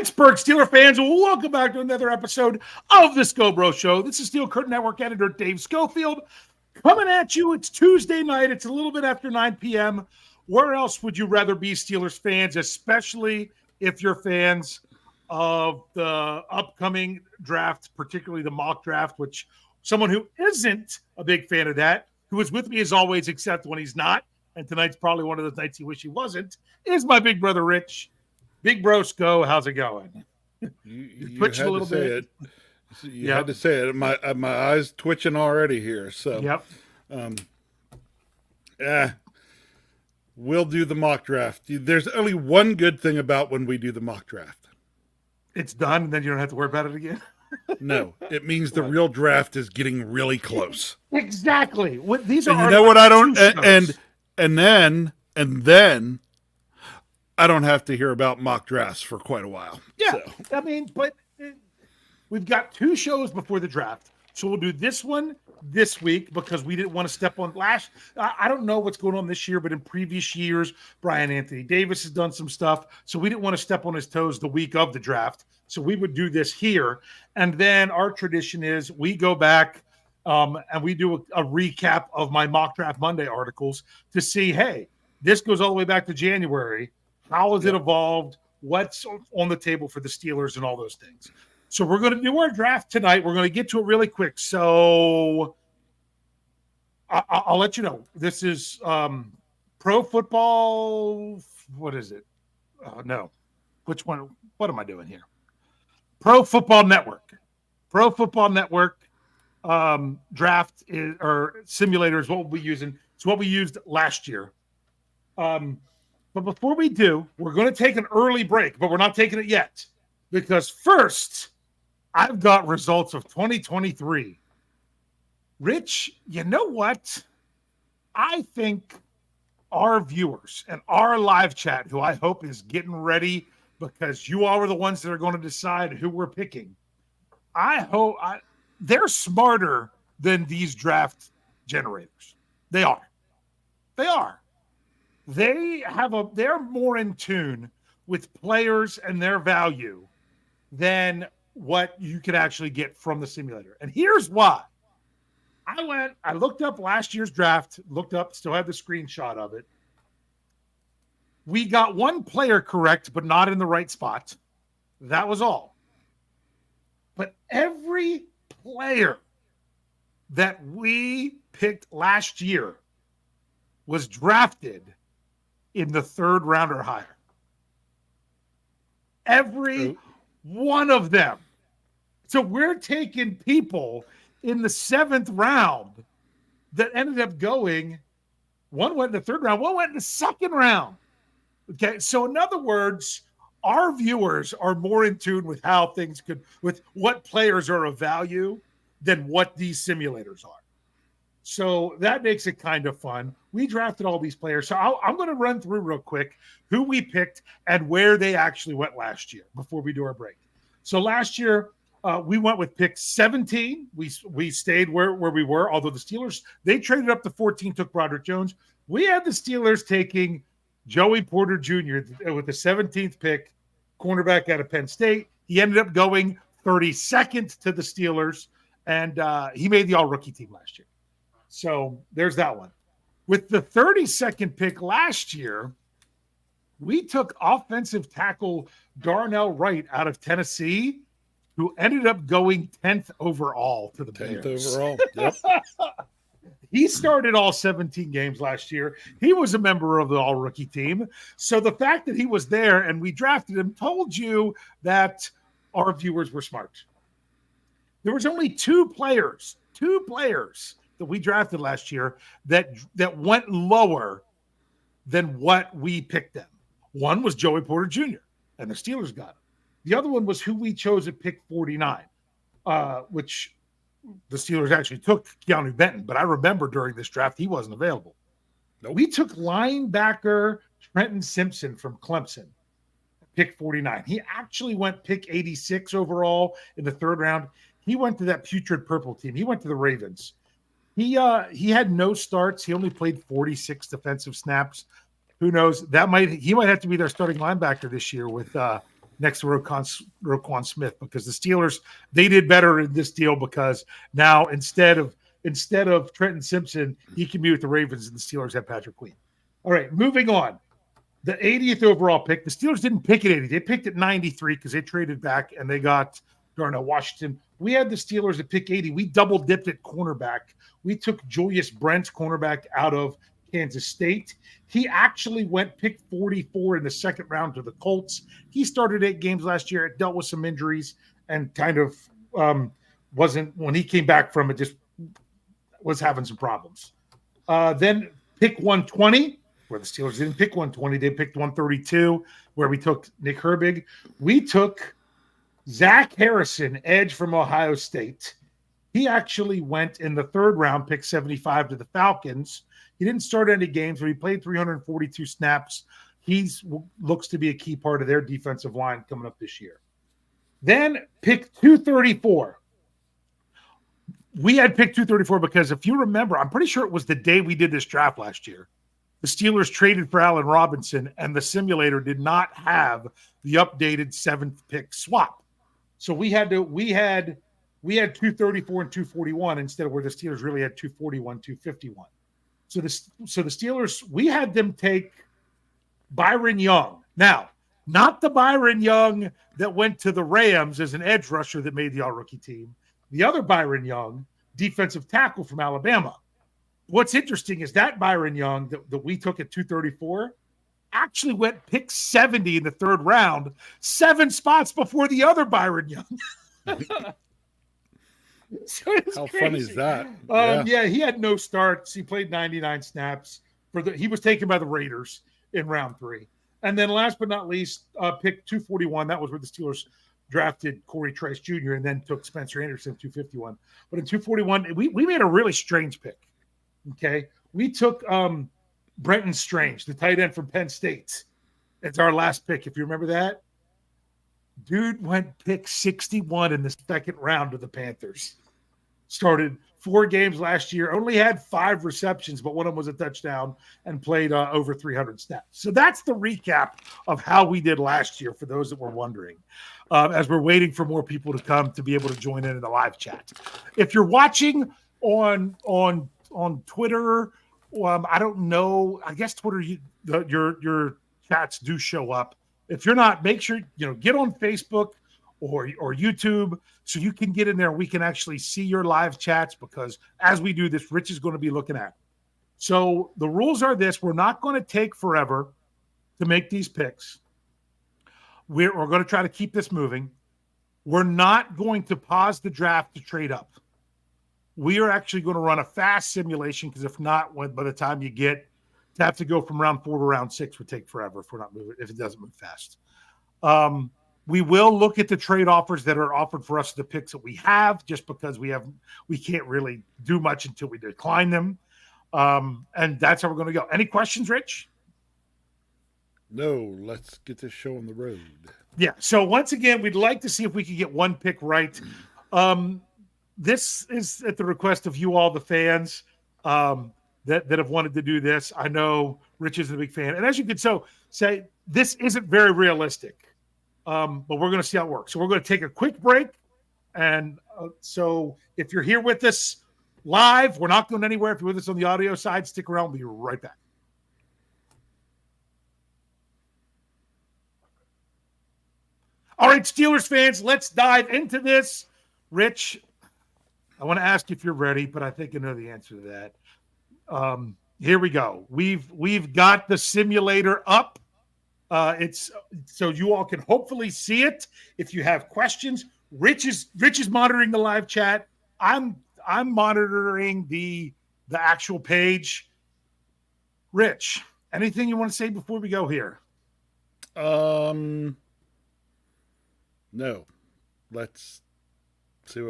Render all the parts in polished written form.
Pittsburgh Steeler fans, welcome back to another episode of the Scho Bro Show. This is Steel Curtain Network editor Dave Schofield coming at you. It's Tuesday night. It's a little bit after 9 p.m. Where else would you rather be, Steelers fans, especially if you're fans of the upcoming draft, particularly the mock draft, which someone who isn't a big fan of that, who is with me as always, except when he's not, and tonight's probably one of those nights he wish he wasn't, is my big brother Rich. Big Bro Scho, how's it going? You had a little bit. You had to say it. My eyes twitching already here. So, we'll do the mock draft. There's only one good thing about when we do the mock draft. It's done, and then you don't have to worry about it again. No, it means the real draft is getting really close. Exactly. These are. And you know what? I don't. And then. I don't have to hear about mock drafts for quite a while. Yeah, so. I mean, but we've got two shows before the draft. So we'll do this one this week because we didn't want to step on last. I don't know what's going on this year, but in previous years, Brian Anthony Davis has done some stuff. So we didn't want to step on his toes the week of the draft. So we would do this here. And then our tradition is we go back and we do a recap of my Mock Draft Monday articles to see, hey, this goes all the way back to January. How has it evolved? What's on the table for the Steelers and all those things? So we're going to do our draft tonight. We're going to get to it really quick. So I'll let you know. This is Pro Football. What is it? No. Which one? What am I doing here? Pro Football Network. Pro Football Network draft or simulator is what we'll be using. It's what we used last year. But before we do, we're going to take an early break, but we're not taking it yet because first, I've got results of 2023. Rich, you know what? I think our viewers and our live chat, who I hope is getting ready because you all are the ones that are going to decide who we're picking. I hope they're smarter than these draft generators. They are. They are. They're more in tune with players and their value than what you could actually get from the simulator. And here's why. I looked up last year's draft, still have the screenshot of it. We got one player correct, but not in the right spot. That was all. But every player that we picked last year was drafted in the third round or higher. Every one of them. So we're taking people in the seventh round that ended up going, one went in the third round, one went in the second round. Okay, so in other words, our viewers are more in tune with how things with what players are of value than what these simulators are. So that makes it kind of fun. We drafted all these players. So I'm going to run through real quick who we picked and where they actually went last year before we do our break. So last year, we went with pick 17. We stayed where we were, although the Steelers, they traded up to 14, took Broderick Jones. We had the Steelers taking Joey Porter Jr. with the 17th pick, cornerback out of Penn State. He ended up going 32nd to the Steelers, and he made the all-rookie team last year. So there's that one. With the 32nd pick last year, we took offensive tackle Darnell Wright out of Tennessee, who ended up going 10th overall to the Bears. 10th overall, yep. He started all 17 games last year. He was a member of the all-rookie team. So the fact that he was there and we drafted him told you that our viewers were smart. There was only two players that we drafted last year that went lower than what we picked them. One was Joey Porter Jr., and the Steelers got him. The other one was who we chose at pick 49, which the Steelers actually took Keanu Benton, but I remember during this draft he wasn't available. Nope. We took linebacker Trenton Simpson from Clemson, pick 49. He actually went pick 86 overall in the third round. He went to that putrid purple team. He went to the Ravens. He had no starts. He only played 46 defensive snaps. Who knows? He might have to be their starting linebacker this year with next to Roquan Smith, because the Steelers, they did better in this deal because now instead of Trenton Simpson, he can be with the Ravens and the Steelers have Patrick Queen. All right, moving on. The 80th overall pick, the Steelers didn't pick at 80. They picked at 93 because they traded back and they got Darnell Washington. We had the Steelers at pick 80. We double dipped at cornerback. We took Julius Brent, cornerback, out of Kansas State. He actually went pick 44 in the second round to the Colts. He started 8 games last year. It dealt with some injuries and kind of wasn't, when he came back from it, just was having some problems. Then pick 120, where the Steelers didn't pick 120. They picked 132, where we took Nick Herbig. We took Zach Harrison, edge from Ohio State. He actually went in the third round, pick 75 to the Falcons. He didn't start any games, but he played 342 snaps. He looks to be a key part of their defensive line coming up this year. Then pick 234. We had pick 234 because if you remember, I'm pretty sure it was the day we did this draft last year. The Steelers traded for Allen Robinson, and the simulator did not have the updated 7th pick swap. So we had 234 and 241 instead of where the Steelers really had 241, 251. So the Steelers, we had them take Byron Young. Now, not the Byron Young that went to the Rams as an edge rusher that made the all-rookie team. The other Byron Young, defensive tackle from Alabama. What's interesting is that Byron Young that we took at 234 actually went pick 70 in the third round, 7 spots before the other Byron Young. So how crazy. funny is that? Yeah, he had no starts. He played 99 snaps. He was taken by the Raiders in round 3. And then last but not least, pick 241. That was where the Steelers drafted Corey Trice Jr. and then took Spencer Anderson 251. But in 241, we made a really strange pick. Okay. We took Brenton Strange, the tight end from Penn State. It's our last pick. If you remember that, dude went pick 61 in the second round of the Panthers. Started 4 games last year, only had 5 receptions, but one of them was a touchdown and played over 300 snaps. So that's the recap of how we did last year for those that were wondering, as we're waiting for more people to come to be able to join in the live chat. If you're watching on Twitter, I don't know. I guess Twitter, your chats do show up. If you're not, make sure get on Facebook or YouTube so you can get in there. We can actually see your live chats because as we do this, Rich is going to be looking at it. So the rules are this: we're not going to take forever to make these picks. We're going to try to keep this moving. We're not going to pause the draft to trade up. We are actually going to run a fast simulation because if not, by the time you get to have to go from round 4 to round 6 would take forever if it doesn't move fast. We will look at the trade offers that are offered for us, the picks that we have, just because we can't really do much until we decline them. And that's how we're going to go. Any questions, Rich? No, let's get this show on the road. Yeah. So once again, we'd like to see if we could get one pick right. This is at the request of you all, the fans, that have wanted to do this. I know Rich isn't a big fan. And as you could say, this isn't very realistic. But we're going to see how it works. So we're going to take a quick break. And so if you're here with us live, we're not going anywhere. If you're with us on the audio side, stick around. We'll be right back. All right, Steelers fans, let's dive into this. Rich, I want to ask you if you're ready, but I think I know the answer to that. Here we go. We've got the simulator up. It's so you all can hopefully see it. If you have questions, Rich is monitoring the live chat. I'm monitoring the actual page. Rich, anything you want to say before we go here? No. Let's see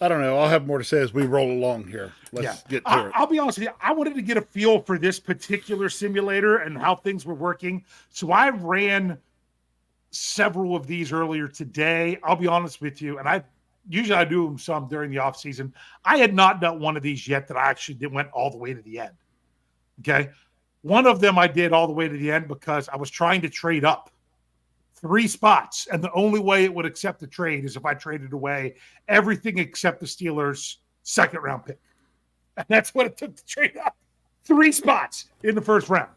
I don't know. I'll have more to say as we roll along here. Let's get to it. I'll be honest with you. I wanted to get a feel for this particular simulator and how things were working. So I ran several of these earlier today. I'll be honest with you. And I do them some during the off season. I had not done one of these yet that I actually went all the way to the end. Okay. One of them I did all the way to the end because I was trying to trade up 3 spots. And the only way it would accept the trade is if I traded away everything except the Steelers' second round pick. And that's what it took to trade up 3 spots in the first round.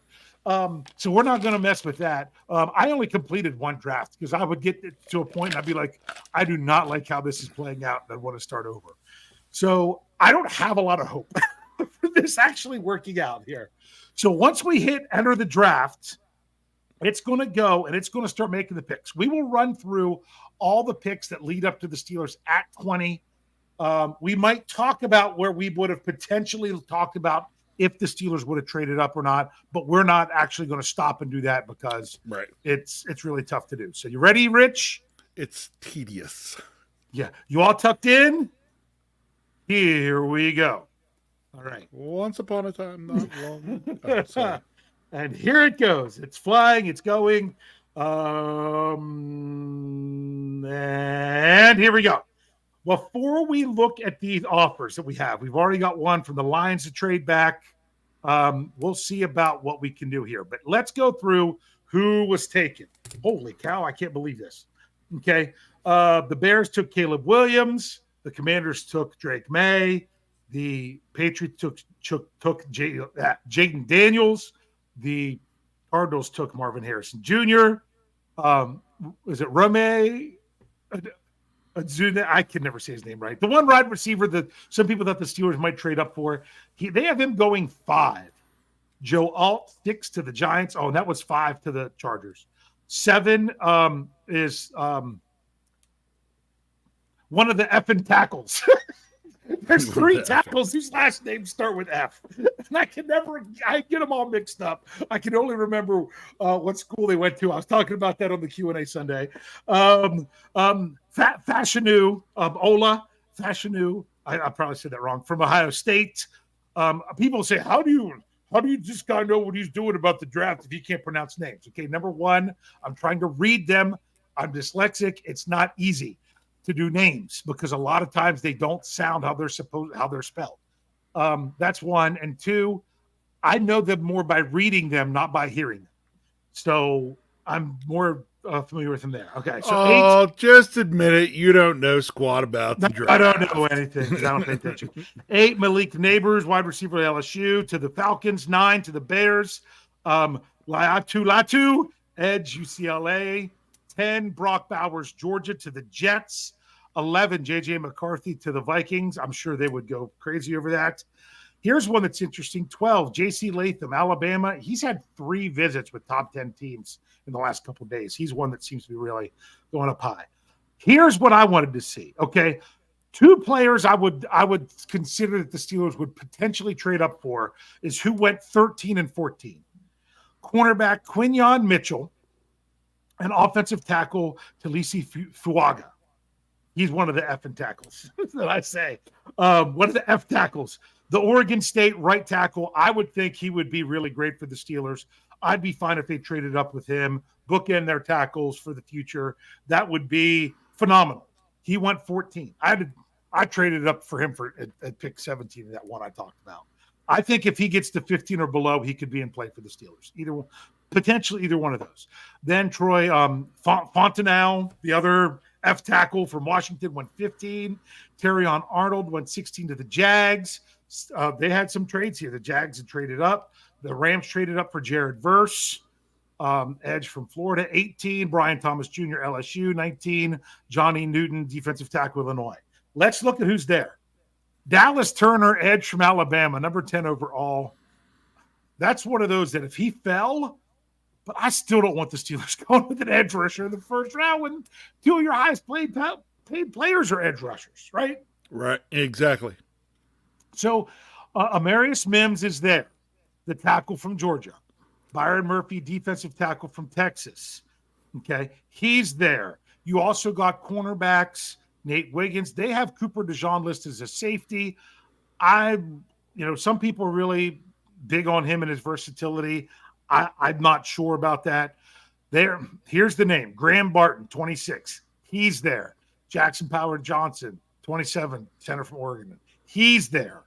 So we're not going to mess with that. I only completed 1 draft because I would get to a point and I'd be like, I do not like how this is playing out, and I want to start over. So I don't have a lot of hope for this actually working out here. So once we hit enter the draft, it's going to go and it's going to start making the picks. We will run through all the picks that lead up to the Steelers at 20. We might talk about where we would have potentially talked about if the Steelers would have traded up or not, but we're not actually going to stop and do that because it's really tough to do. So you ready, Rich? It's tedious. Yeah. You all tucked in? Here we go. All right. Once upon a time, not long. Oh, sorry. And here it goes. It's flying. It's going. And here we go. Before we look at these offers that we have, we've already got one from the Lions to trade back. We'll see about what we can do here. But let's go through who was taken. Holy cow, I can't believe this. Okay. The Bears took Caleb Williams. The Commanders took Drake May. The Patriots took Jaden Daniels. The Cardinals took Marvin Harrison Jr. Is it Rome? I can never say his name right. The one wide receiver that some people thought the Steelers might trade up for. They have him going 5. Joe Alt 6 to the Giants. Oh, and that was 5 to the Chargers. 7 is one of the effing tackles. There's 3 tackles whose last names start with F. And I get them all mixed up. I can only remember what school they went to. I was talking about that on the Q&A Sunday. Fashanu, Ola Fashanu. I probably said that wrong. From Ohio State. People say, how do you just gotta know what he's doing about the draft if you can't pronounce names? Okay, number 1, I'm trying to read them. I'm dyslexic. It's not easy to do names because a lot of times they don't sound how they're spelled. That's 1. And 2, I know them more by reading them, not by hearing them. So I'm more familiar with them there. Okay. So 8. Just admit it. You don't know squat about the draft. I don't know anything because I don't pay attention. 8, Malik Neighbors, wide receiver at LSU, to the Falcons. 9 to the Bears. Latu, edge UCLA. 10, Brock Bowers, Georgia, to the Jets. 11, J.J. McCarthy to the Vikings. I'm sure they would go crazy over that. Here's one that's interesting. 12, J.C. Latham, Alabama. He's had 3 visits with top 10 teams in the last couple of days. He's one that seems to be really going up high. Here's what I wanted to see, okay? 2 players I would consider that the Steelers would potentially trade up for is who went 13 and 14. Cornerback Quinyon Mitchell and offensive tackle Talisi Fuaga. He's one of the effing tackles that I say. One of the F tackles. The Oregon State right tackle, I would think he would be really great for the Steelers. I'd be fine if they traded up with him, bookend their tackles for the future. That would be phenomenal. He went 14. I traded up for him at pick 17, that one I talked about. I think if he gets to 15 or below, he could be in play for the Steelers. Potentially either one of those. Then Troy Fontenot, the other F tackle from Washington, went 15. Terrion Arnold went 16 to the Jags. They had some trades here. The Jags had traded up. The Rams traded up for Jared Verse, edge from Florida. 18, Brian Thomas Jr., LSU. 19, Johnny Newton, defensive tackle, Illinois. Let's look at who's there. Dallas Turner, edge from Alabama, number 10 overall. That's one of those that if he fell, but I still don't want the Steelers going with an edge rusher in the first round when 2 of your highest paid players are edge rushers, right? Right, exactly. So Amarius Mims is there, the tackle from Georgia. Byron Murphy, defensive tackle from Texas. Okay, he's there. You also got cornerbacks, Nate Wiggins. They have Cooper DeJean listed as a safety. Some people are really big on him and his versatility. I'm not sure about that. Here's the name. Graham Barton, 26. He's there. Jackson Power Johnson, 27, center from Oregon. He's there.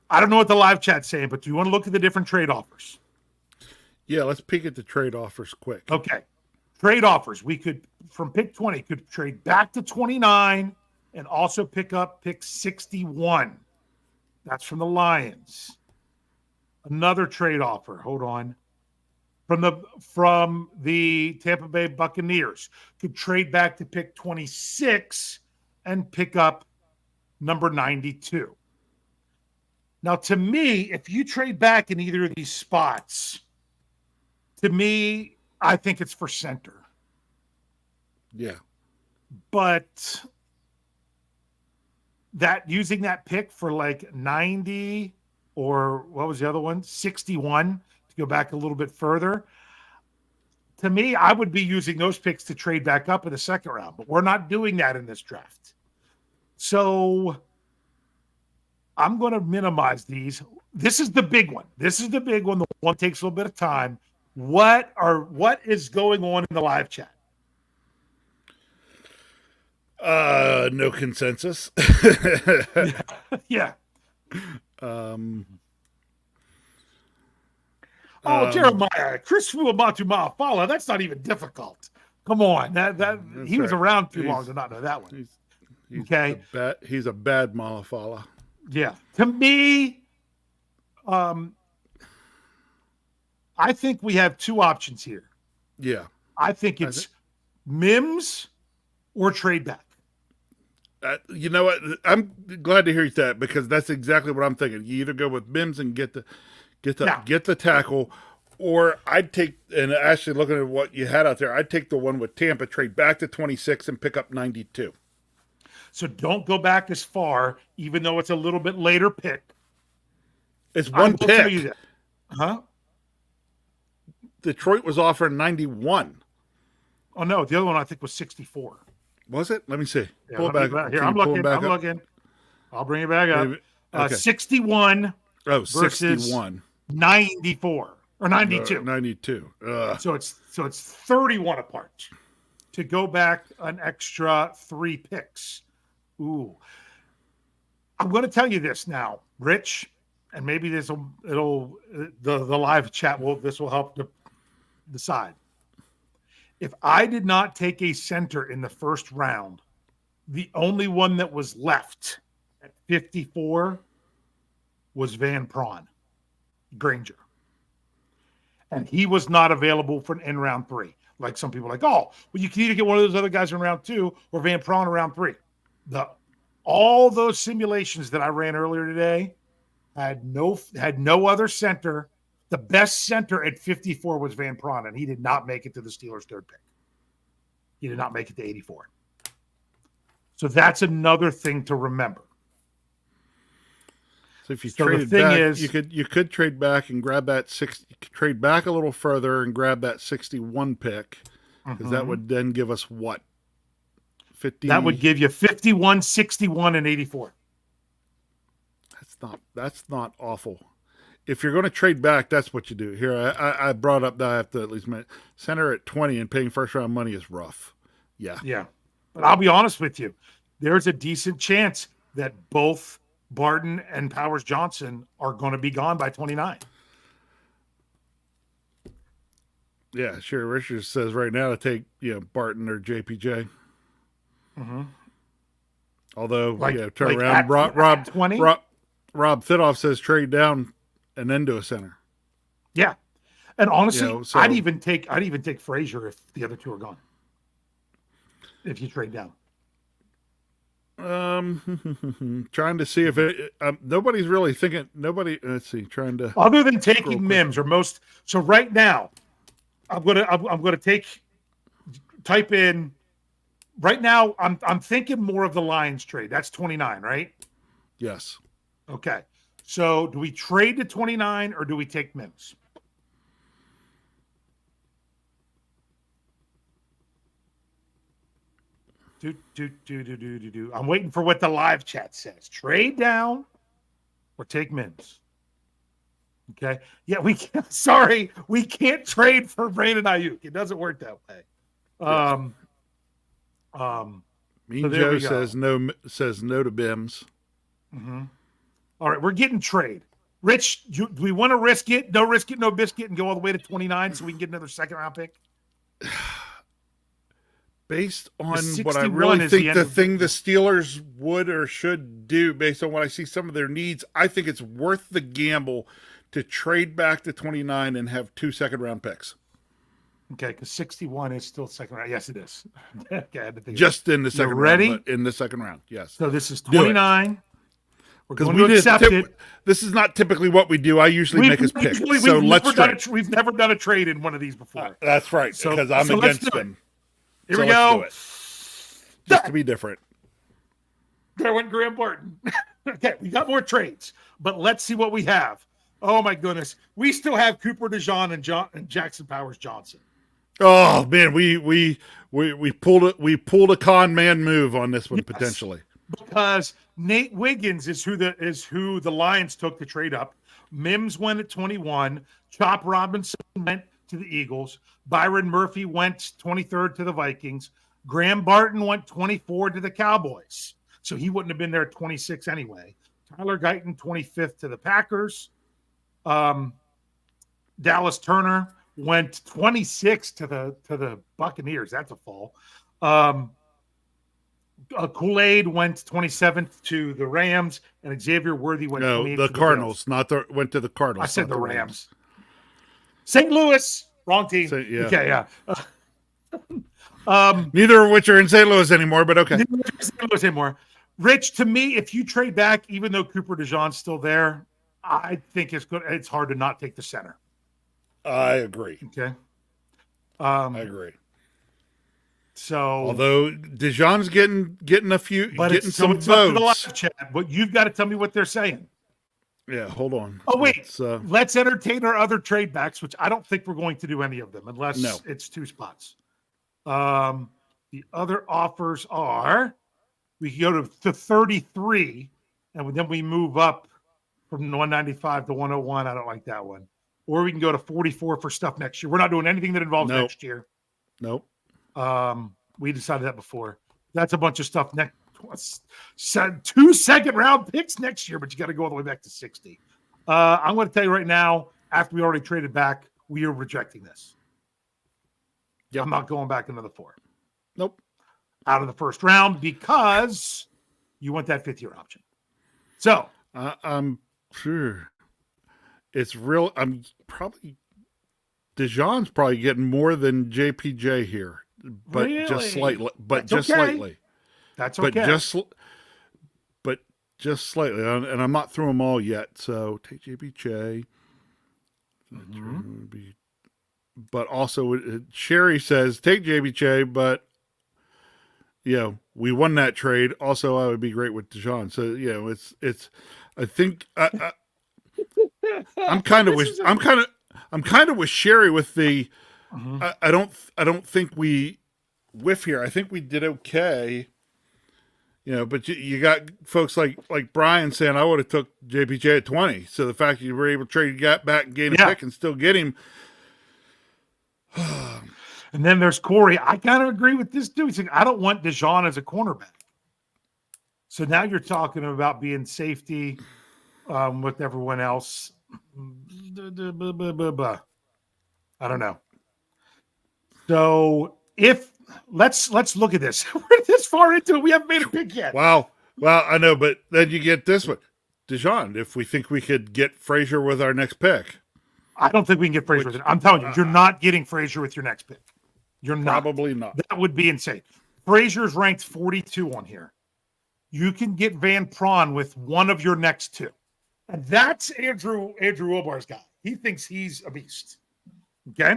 I don't know what the live chat's saying, but do you want to look at the different trade offers? Yeah, let's peek at the trade offers quick. Okay. trade offers. We could, from pick 20, could trade back to 29 and also pick up pick 61. That's from the Lions. Another trade offer. Hold on. From the Tampa Bay Buccaneers. Could trade back to pick 26 and pick up number 92. Now, to me, if you trade back in either of these spots, to me, I think it's for center. Yeah. But that using that pick for like 90 or what was the other one? 61 to go back a little bit further. To me, I would be using those picks to trade back up in the second round, but we're not doing that in this draft. So I'm going to minimize these. This is the big one. This is the big one. The one that takes a little bit of time. What is going on in the live chat? No consensus. Yeah. Jeremiah, Chris Fuamatu Mafala. That's not even difficult. Come on. That he was around too long to not know that one. He's okay. He's a bad Malafala. Yeah. To me, I think we have two options here. Yeah. I think it's Mims or trade back. You know what? I'm glad to hear that because that's exactly what I'm thinking. You either go with Mims and get the tackle, or I'd take, and actually looking at what you had out there, I'd take the one with Tampa, trade back to 26 and pick up 92. So don't go back as far, even though it's a little bit later pick. It's one pick. Tell you that. Huh? Detroit was offering 91. Oh no, the other one I think was 64. Was it? Let me see. Yeah, pull it back. Here, I'm looking. I'll bring it back up. Okay. 61. Oh, 61. 94 or 92. 92. So it's 31 apart to go back an extra 3 picks. Ooh. I'm going to tell you this now, Rich, and maybe the live chat this will help to decide. If I did not take a center in the first round, the only one that was left at 54 was Van Prawn, Granger. And he was not available in round 3. Like some people are like, oh, well, you can either get one of those other guys in round 2 or Van Prawn in round 3. All those simulations that I ran earlier today had no other center. The best center at 54 was Van Prawn, and he did not make it to the Steelers' 3rd pick. He did not make it to 84. So that's another thing to remember. So if you traded back, you could trade back and grab that trade back a little further and grab that 61 pick, because that would then give us what? 50. That would give you 51, 61, and 84. That's not awful. If you're going to trade back, that's what you do. Here, I brought up that I have to at least center at 20 and paying first round money is rough. Yeah. Yeah. But I'll be honest with you. There's a decent chance that both Barton and Powers Johnson are going to be gone by 29. Yeah, sure. Richard says right now to take Barton or JPJ. Mm-hmm. Although, turn around. Rob 20? Rob Thidoff says trade down and then do a center. Yeah. And honestly, I'd even take Frazier if the other two are gone. If you trade down. Trying to see if nobody's really thinking. Let's see. Trying to other than taking Mims or most. So right now, I'm gonna type in. Right now, I'm thinking more of the Lions trade. That's 29, right? Yes. Okay. So do we trade to 29 or do we take Mims? I'm waiting for what the live chat says. Trade down or take Mims. Okay. Yeah, we can't trade for Brandon Ayuk. It doesn't work that way. Mean Joe says no to Bims. Mm-hmm. All right, we're getting trade. Rich, do we want to risk it? No risk it, no biscuit, and go all the way to 29 so we can get another second round pick? based on what I 61 really is the think end the of thing the Steelers would or should do, based on what I see some of their needs, I think it's worth the gamble to trade back to 29 and have 2 second-round picks. Okay, because 61 is still second round. Yes, it is. Okay, I had to think Just in the You're second ready? round, but in the second round, yes. So this is Do it. 29. We're Because going to accept it. This is not typically what we do. I usually make us pick. So let's trade. We've never done a trade in one of these before. That's right, So- because I'm so let's against do it. them. Here So we go. let's do it. Just to be different. There went Graham Barton. Okay, we got more trades, but let's see what we have. Oh my goodness, we still have Cooper DeJean and Jackson Powers Johnson. Oh man, we pulled a con man move on this one, Yes. potentially. Because Nate Wiggins is who the Lions took to trade up. Mims went at 21. Chop Robinson went to the Eagles. Byron Murphy went 23rd to the Vikings. Graham Barton went 24 to the Cowboys. So he wouldn't have been there at 26 anyway. Tyler Guyton 25th to the Packers. Dallas Turner went 26 to the Buccaneers. That's a fall. Kool-Aid went 27th to the Rams, and Xavier Worthy went 28th the to Cardinals, went to the Cardinals. I said the Rams. St. Louis, wrong team. Yeah. Okay, yeah. Neither of which are in St. Louis anymore, but okay. St. Louis anymore. Rich, to me, if you trade back, even though Cooper DeJean's still there, I think it's good. It's hard to not take the center. I agree. Okay. I agree. So, although DeJean's getting a few, but getting some votes. Up to the live chat, but you've got to tell me what they're saying. Yeah, hold on. Oh wait, let's entertain our other trade backs, which I don't think we're going to do any of them unless it's 2 spots. The other offers are we can go to 33, and then we move up from 195 to 101. I don't like that one. Or we can go to 44 for stuff next year. We're not doing anything that involves next year. Nope. We decided that before. That's a bunch of stuff next. 2 second-round picks next year, but you got to go all the way back to 60. I'm going to tell you right now, after we already traded back, we are rejecting this. Yep. I'm not going back another 4. Nope. Out of the first round because you want that 5th-year option. So I'm sure it's real. I'm probably DeJean's probably getting more than JPJ here, but really? just slightly. But That's just okay. slightly. That's okay. But just slightly, and I'm not through them all yet. So take JPJ. Mm-hmm. But also, Sherry says take JPJ, but we won that trade. Also, I would be great with DeJean. So it's. I think I'm kind of with Sherry with the. Mm-hmm. I don't think we whiff here. I think we did okay. But you got folks like Brian saying I would have took JPJ at 20. So the fact that you were able to trade back and gain a pick and still get him. And then there's Corey. I kind of agree with this dude. He's like, I don't want DeJean as a cornerback. So now you're talking about being safety with everyone else. I don't know. So let's look at this. We're this far into it. We haven't made a pick yet. Wow. Well, I know, but then you get this one. DeJean, if we think we could get Frazier with our next pick. I don't think we can get Frazier with it. I'm telling you, you're not getting Frazier with your next pick. You're not. Probably not. That would be insane. Frazier's ranked 42 on here. You can get Van Prawn with one of your next 2. And that's Andrew Wilbar's guy. He thinks he's a beast. Okay?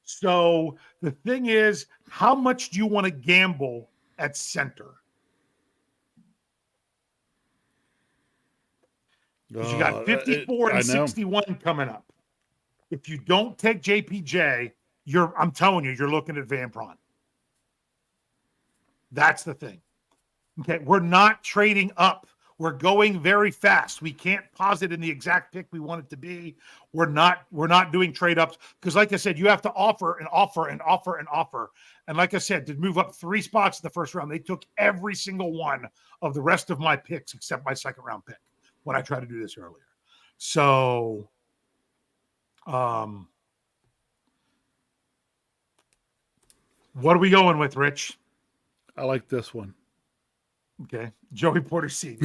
So the thing is, how much do you want to gamble at center? Because you got 54 and 61 coming up. If you don't take JPJ, I'm telling you, you're looking at Van Prawn. That's the thing. Okay, we're not trading up. We're going very fast. We can't pause it in the exact pick we want it to be. We're not doing trade ups because, like I said, you have to offer and offer and offer and offer. And like I said, to move up 3 spots in the first round, they took every single one of the rest of my picks except my second round pick when I tried to do this earlier. So, What are we going with, Rich? I like this one. Okay. Joey Porter Sr.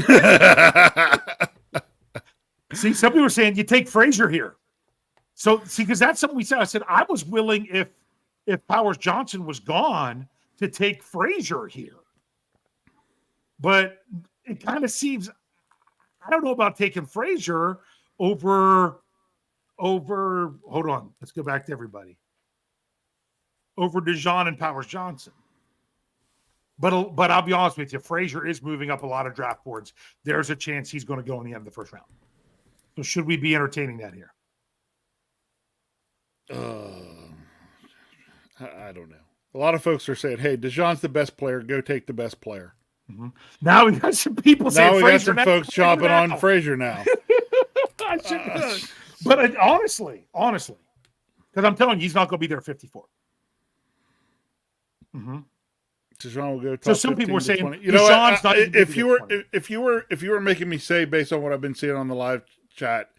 See, some people were saying you take Frazier here. So, see, because that's something we said. I said I was willing if Powers Johnson was gone to take Frazier here. But it kind of seems, I don't know about taking Frazier over, hold on, let's go back to everybody. Over DeJean and Powers Johnson. But I'll be honest with you, Frazier is moving up a lot of draft boards. There's a chance he's going to go in the end of the first round. So should we be entertaining that here? I don't know. A lot of folks are saying, "Hey, DeJean's the best player. Go take the best player." Mm-hmm. Now we got some people saying, "Now we Frazier got some folks chomping on Frazier now." I should, but honestly, because I'm telling you, he's not going to be there at 54. Mm-hmm. DeJean will go top. So some people were saying, 20. You know what? If you were making me say based on what I've been seeing on the live chat,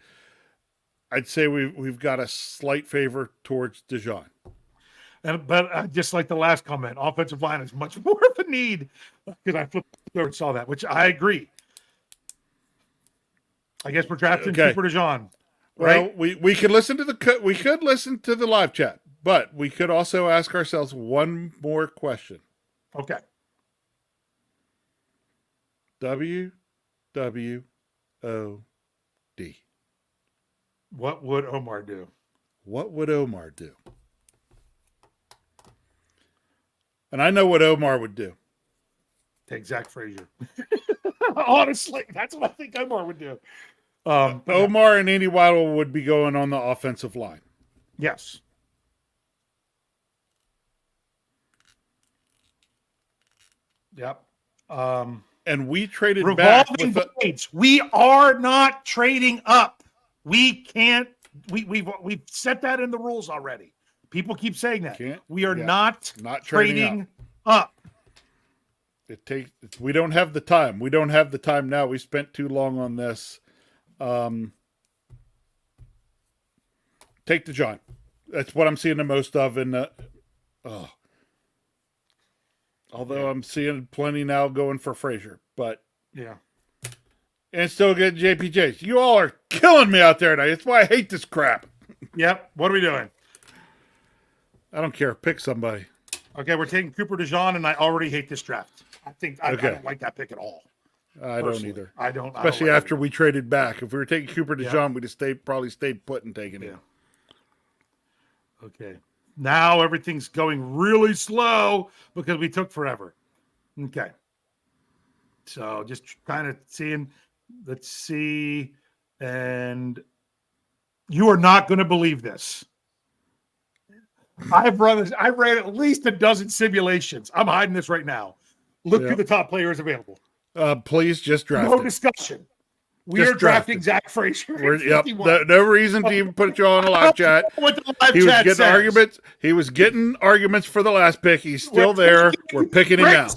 I'd say we've got a slight favor towards DeJean. But just like the last comment, offensive line is much more of a need because I flipped over and saw that, which I agree. I guess we're drafting Cooper DeJean, right? Well, we could listen to the live chat, but we could also ask ourselves one more question. Okay. WWOD. What would Omar do? What would Omar do? And I know what Omar would do. Take Zach Frazier. Honestly, that's what I think Omar would do. Omar and Andy Waddle would be going on the offensive line. Yes. Yep. And we traded revolving back. Blades. We are not trading up. We can't. We've set that in the rules already. People keep saying that. We are not trading up. We don't have the time. We don't have the time now. We spent too long on this. Take DeJean. That's what I'm seeing the most of although I'm seeing plenty now going for Frazier, but yeah. And still get JPJs. You all are killing me out there tonight. That's why I hate this crap. Yep. What are we doing? I don't care. Pick somebody. Okay, we're taking Cooper DeJean, and I already hate this draft. I don't like that pick at all. I don't either. I don't. Especially I don't like after we traded back. If we were taking Cooper DeJean, we'd have probably stayed put and taken him. Okay. Now everything's going really slow because we took forever. Okay. So just kind of seeing. Let's see. And you are not going to believe this. I've ran at least a dozen simulations. I'm hiding this right now. Look who the top player is available. Please just draft No discussion. We are drafting Zach Frazier. No reason to even put you on a live chat. He was getting arguments for the last pick. He's still there. We're picking him out.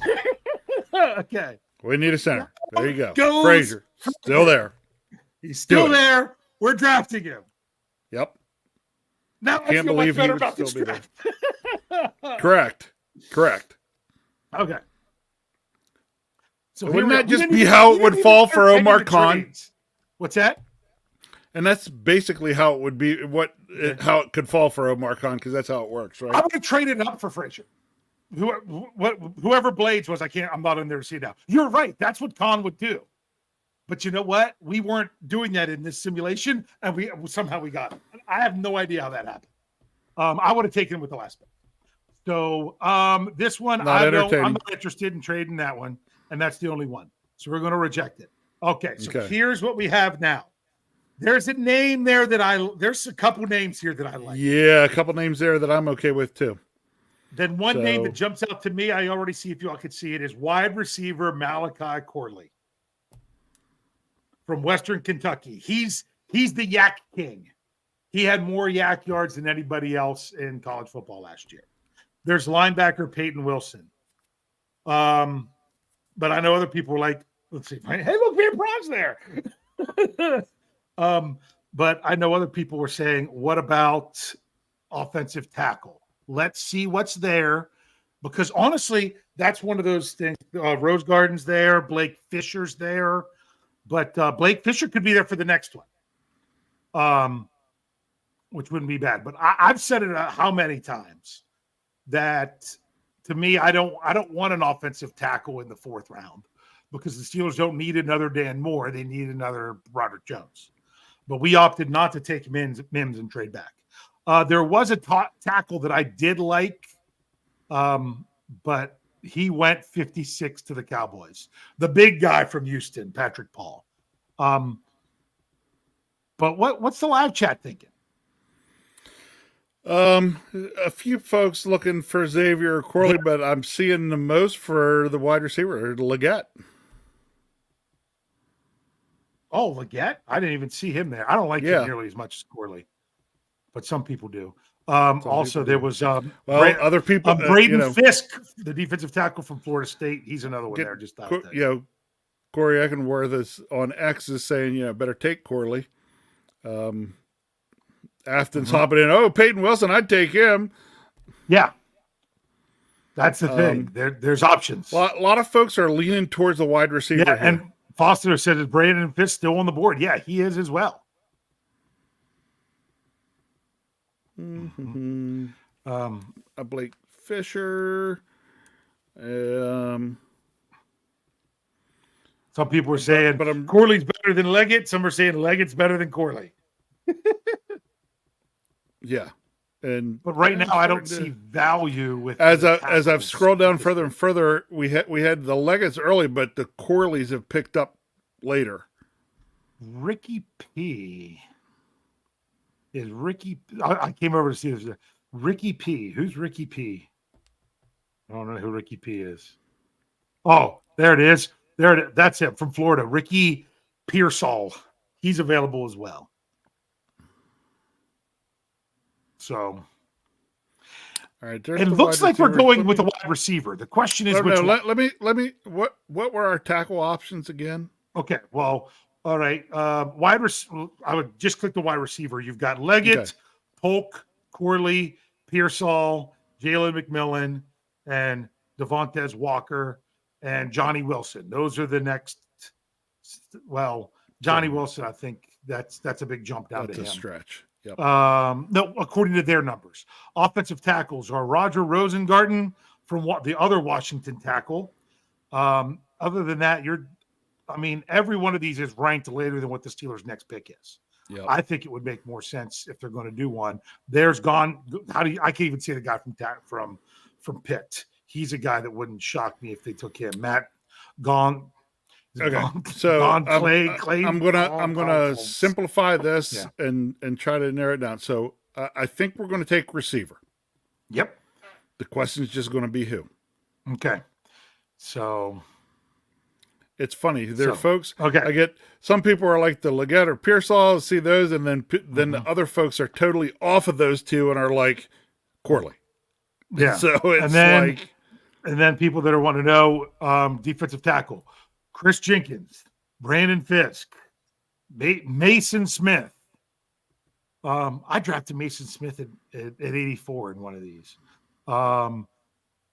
Okay. We need a center. There you go. Frazier. Still there. He's still there. We're drafting him. Yep. Now I can't believe he would still be there. Correct. Okay. So wouldn't that just be how it would fall for Omar Khan? What's that? And that's basically how it would be. How it could fall for Omar Khan, because that's how it works, right? I'm going to trade it up for Frazier. Whoever Blades was, I'm not in there to see it now. You're right. That's what Khan would do. But you know what? We weren't doing that in this simulation, and we got it. I have no idea how that happened. I would have taken him with the last pick. So this one, I'm not interested in trading that one, and that's the only one. So we're going to reject it. Okay, so here's what we have now. There's a name there there's a couple names here that I like. Yeah, a couple names there that I'm okay with too. Then one name that jumps out to me, I already see if you all could see it, is wide receiver Malachi Corley from Western Kentucky. He's the Yak King. He had more Yak yards than anybody else in college football last year. There's linebacker Peyton Wilson. But I know other people were like, let's see. Hey, look, we have bronze there. But I know other people were saying, what about offensive tackle? Let's see what's there. because honestly, that's one of those things. Rose Garden's there, Blake Fisher's there, but Blake Fisher could be there for the next one, which wouldn't be bad. But I've said it how many times that to me, I don't want an offensive tackle in the 4th round because the Steelers don't need another Dan Moore; they need another Roderick Jones. But we opted not to take Mims and trade back. There was a tackle that I did like, but he went 56 to the Cowboys. The big guy from Houston, Patrick Paul. But what's the live chat thinking? A few folks looking for Xavier Corley, but I'm seeing the most for the wide receiver, Leggett. Oh, Leggett? I didn't even see him there. I don't like him nearly as much as Corley, but some people do. Also, there was other people. Braden Fisk, the defensive tackle from Florida State. He's another one there. Just thought Corey Eckenworth is on X is saying, better take Corley. Afton's hopping in. Oh, Peyton Wilson, I'd take him. Yeah, that's the thing. There's options. A lot of folks are leaning towards the wide receiver. Yeah, here. And Foster said, "Is Braden Fisk still on the board?" Yeah, he is as well. Mm-hmm. Blake Fisher. Some people were saying Corley's better than Leggett. Some are saying Leggett's better than Corley. Yeah. But right now I don't see value with as I've scrolled down further and further. We had the Leggett's early, but the Corleys have picked up later. Ricky P. Is Ricky? I came over to see this. Ricky P. Who's Ricky P? I don't know who Ricky P is. Oh, there it is. That's it from Florida. Ricky Pearsall. He's available as well. So, all right. It looks like we're going with a wide receiver. The question is, let me. What were our tackle options again? Okay. Well, all right. I would just click the wide receiver. You've got Leggett, Polk, Corley, Pearsall, Jalen McMillan, and Devontae Walker and Johnny Wilson. Those are the next. Well, Johnny Wilson, I think that's a big jump down to him. That's a stretch. Yep. No, according to their numbers. Offensive tackles are Roger Rosengarten from the other Washington tackle. Other than that, every one of these is ranked later than what the Steelers' next pick is. Yep. I think it would make more sense if they're going to do one. I can't even say the guy from Pitt. He's a guy that wouldn't shock me if they took him. Matt Gong. Okay, so I'm gonna simplify this and try to narrow it down. So I think we're going to take receiver. Yep. The question is just going to be who. Okay. So it's funny. There are folks. Okay. I get some people are like the Leggett or Pearsall, see those, and then the other folks are totally off of those two and are like Corley. Yeah. So it's and then people that want to know defensive tackle. Chris Jenkins, Brandon Fisk, Mason Smith. I drafted Mason Smith at 84 in one of these.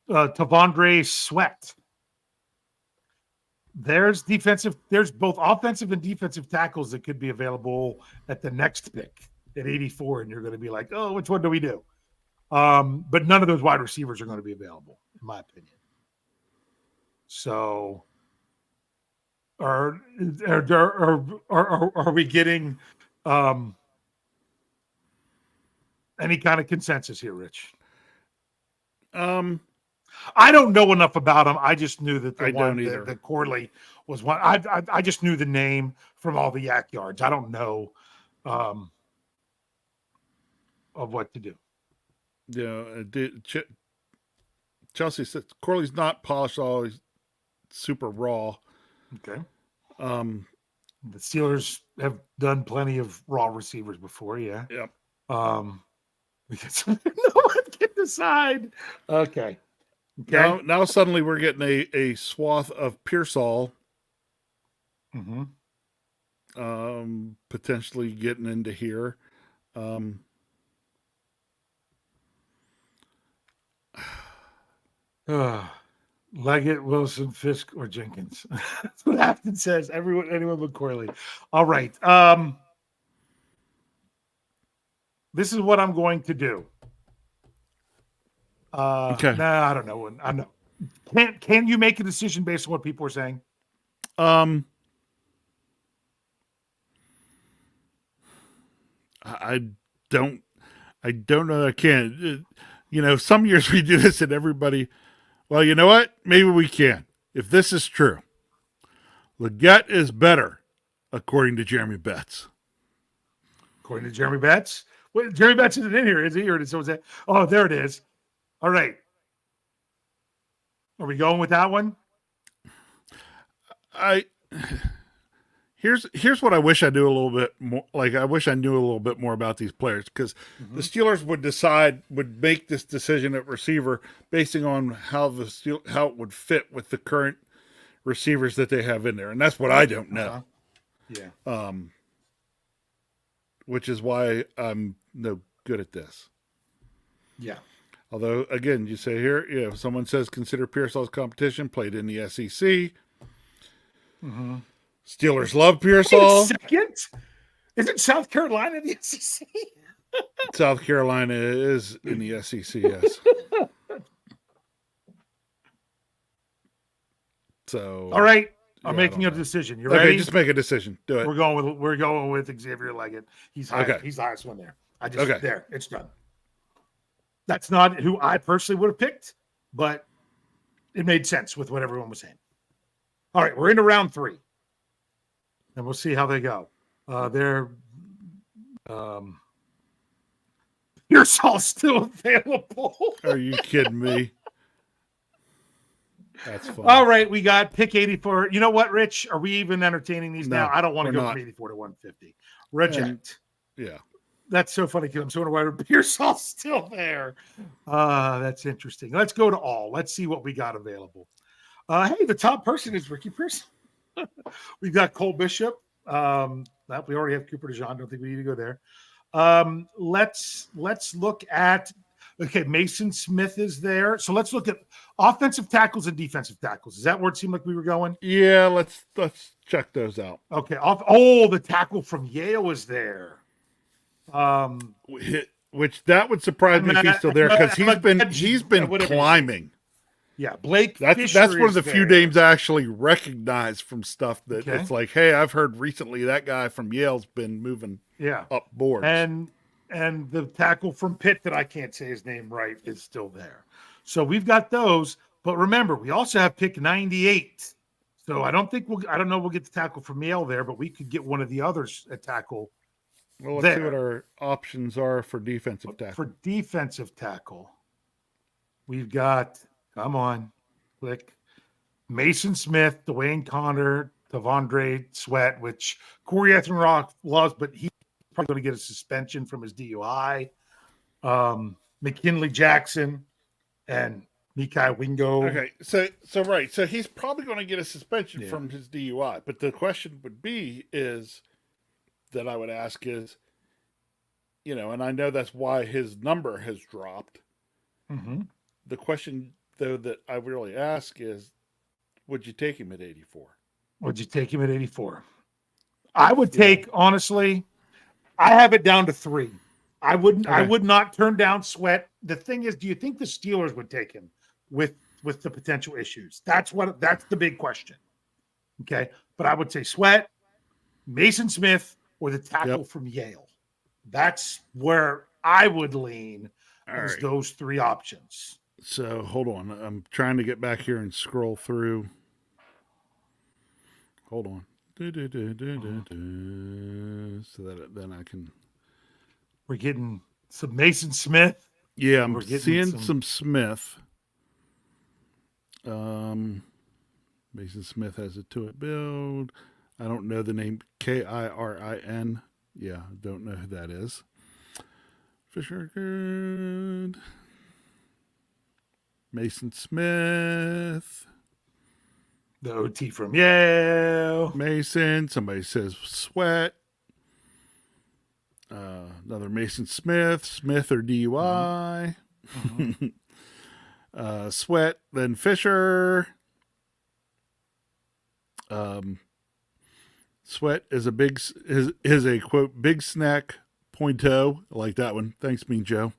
Tavondre Sweat. There's both offensive and defensive tackles that could be available at the next pick at 84, and you're going to be like, oh, which one do we do? But none of those wide receivers are going to be available, in my opinion. So are we getting any kind of consensus here, Rich? I don't know enough about him. I just knew that that Corley was one. I just knew the name from all the yak yards. I don't know of what to do. Yeah, Chelsea says Corley's not polished, always super raw. Okay. The Steelers have done plenty of raw receivers before, yeah. Yep. Because no one can decide. Okay. Now suddenly we're getting a swath of Pearsall. Potentially getting into here. Leggett, Wilson, Fisk, or Jenkins. That's what Afton says. Anyone but Corley. All right. This is what I'm going to do. Okay. Nah, I don't know. I know. Can you make a decision based on what people are saying? I don't know that I can. Some years we do this and everybody, well, you know what? Maybe we can. If this is true, Leggett is better, according to Jeremy Betts. According to Jeremy Betts? Wait, Jeremy Betts isn't in here, is he? Or did someone say, oh, there it is. All right. Are we going with that one? Here's what I wish I knew a little bit more. Like, I wish I knew a little bit more about these players, because the Steelers would make this decision at receiver basing on how it would fit with the current receivers that they have in there, and that's what I don't know. Yeah. Which is why I'm no good at this. Yeah. Although, again, you say here, someone says consider Pearsall's competition, played in the SEC. Mm-hmm. Steelers love Pearsall. Second? Isn't South Carolina the SEC? South Carolina is in the SEC, yes. So, all right, I'm making a decision. You ready? Okay, just make a decision. Do it. We're going with Xavier Leggett. He's high. Okay. He's the highest one there. There. It's done. That's not who I personally would have picked, but it made sense with what everyone was saying. All right, we're into round 3. And we'll see how they go. Pearsall still available. Are you kidding me? That's fun. All right, we got pick 84. You know what, Rich? Are we even entertaining these now? I don't want to go from 84 to 150. Reject. Yeah. That's so funny because I'm so wondering why Pearsall's still there. That's interesting. Let's go to all. Let's see what we got available. Hey, the top person is Ricky Pearson. We've got Cole Bishop. We already have Cooper DeJean. Don't think we need to go there. Let's look at. Okay, Mason Smith is there. So let's look at offensive tackles and defensive tackles. Is that where it seemed like we were going? Yeah, let's check those out. Okay. The tackle from Yale is there. Which that would surprise me if he's still there, because he's been climbing. Yeah, Blake. That's one of the few names I actually recognize from stuff that it's like, hey, I've heard recently that guy from Yale's been moving up boards. And the tackle from Pitt that I can't say his name right is still there. So we've got those. But remember, we also have pick 98. So I don't know we'll get the tackle from Yale there, but we could get one of the others at tackle. Well, let's see what our options are for defensive tackle. For defensive tackle, we've got, come on, click, Mason Smith, Dwayne Connor, Tavondre Sweat, which Corey Ethenrock loves, but he's probably going to get a suspension from his DUI. McKinley Jackson and Mekhi Wingo. Okay, so he's probably going to get a suspension from his DUI, but the question would be that I would ask is, and I know that's why his number has dropped. Mm-hmm. The question, though, that I really ask is, would you take him at 84? Would you take him at 84? I would take, honestly, I have it down to 3. I wouldn't. Okay. I would not turn down Sweat. The thing is, do you think the Steelers would take him with the potential issues? That's the big question. Okay, but I would say Sweat, Mason Smith, or the tackle from Yale. That's where I would lean as those 3 options. So hold on. I'm trying to get back here and scroll through. Hold on. So that then I can. We're getting some Mason Smith. Yeah, I'm seeing some Smith. Mason Smith has a to it build. I don't know the name. Kirin. Yeah, I don't know who that is. Fisher good. Mason Smith. The OT from Yale. Mason. Somebody says Sweat. Another Mason Smith. Smith or DUI. Mm-hmm. Sweat, then Fisher. Sweat is a quote big snack. Pointo. I like that one. Thanks, Mean Joe.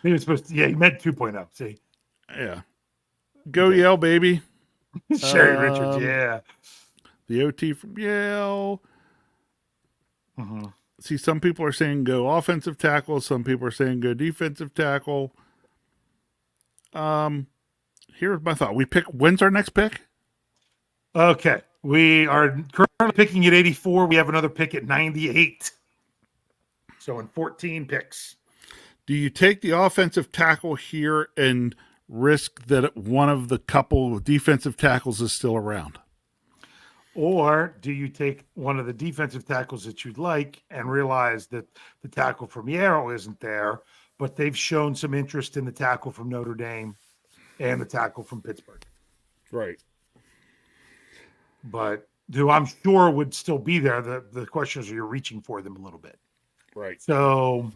He was supposed to. Yeah, he meant 2.0. See, Yeah. Go Yale, baby. Sherry Richards. Yeah. The OT from Yale. See, some people are saying go offensive tackle. Some people are saying go defensive tackle. Here's my thought. When's our next pick? Okay. We are currently picking at 84. We have another pick at 98. So in 14 picks. Do you take the offensive tackle here and risk that one of the couple of defensive tackles is still around? Or do you take one of the defensive tackles that you'd like and realize that the tackle from Yale isn't there, but they've shown some interest in the tackle from Notre Dame and the tackle from Pittsburgh? Right. But who I'm sure would still be there. The question is, are you reaching for them a little bit? Right. So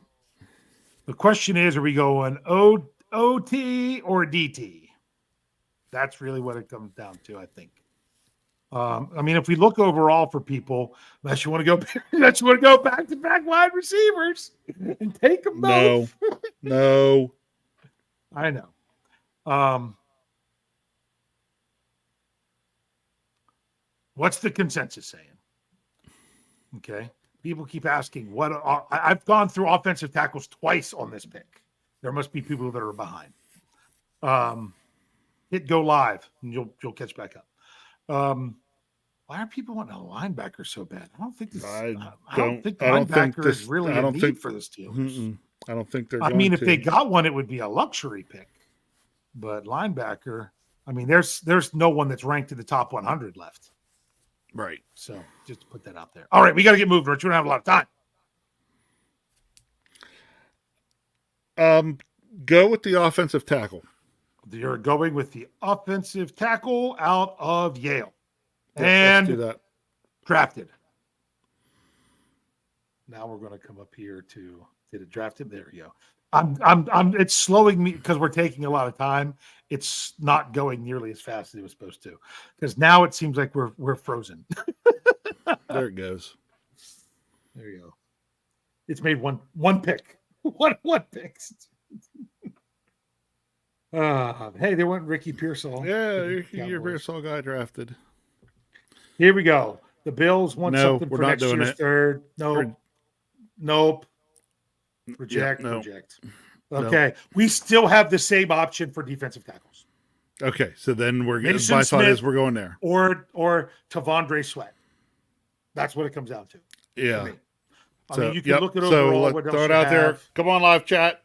the question is, are we going OT or DT? That's really what it comes down to, I think. I mean, if we look overall for people, unless you want to go back to back wide receivers and take them both. No. I know. What's the consensus saying? Okay. People keep asking I've gone through offensive tackles twice on this pick. There must be people that are behind. Hit go live and you'll catch back up. Why are people wanting a linebacker so bad? I don't think linebacker is really a need for this team. I don't think they're. If they got one, it would be a luxury pick. But linebacker, I mean, there's no one that's ranked in the top 100 left. Right. So just to put that out there. All right, we got to get moving, Rich. We don't have a lot of time. Go with the offensive tackle. You're going with the offensive tackle out of Yale. Yeah, and let's do that. Drafted. Now we're going to come up here to did it drafted? There we go. I'm it's slowing me because we're taking a lot of time. It's not going nearly as fast as it was supposed to. Because now it seems like we're frozen. There it goes. There you go. It's made one pick. One pick. Hey, there went Ricky Pearsall. Yeah, Ricky Pearsall got drafted. Here we go. The Bills want something we're for not next doing year's it. third. Nope. Reject. Okay. No. We still have the same option for defensive tackles. Okay. So then we're getting, Mason my Smith thought is we're going there. Or Tavondre Sweat. That's what it comes down to. Yeah. I mean, you can look at overall. So let's throw it out there. Come on, live chat.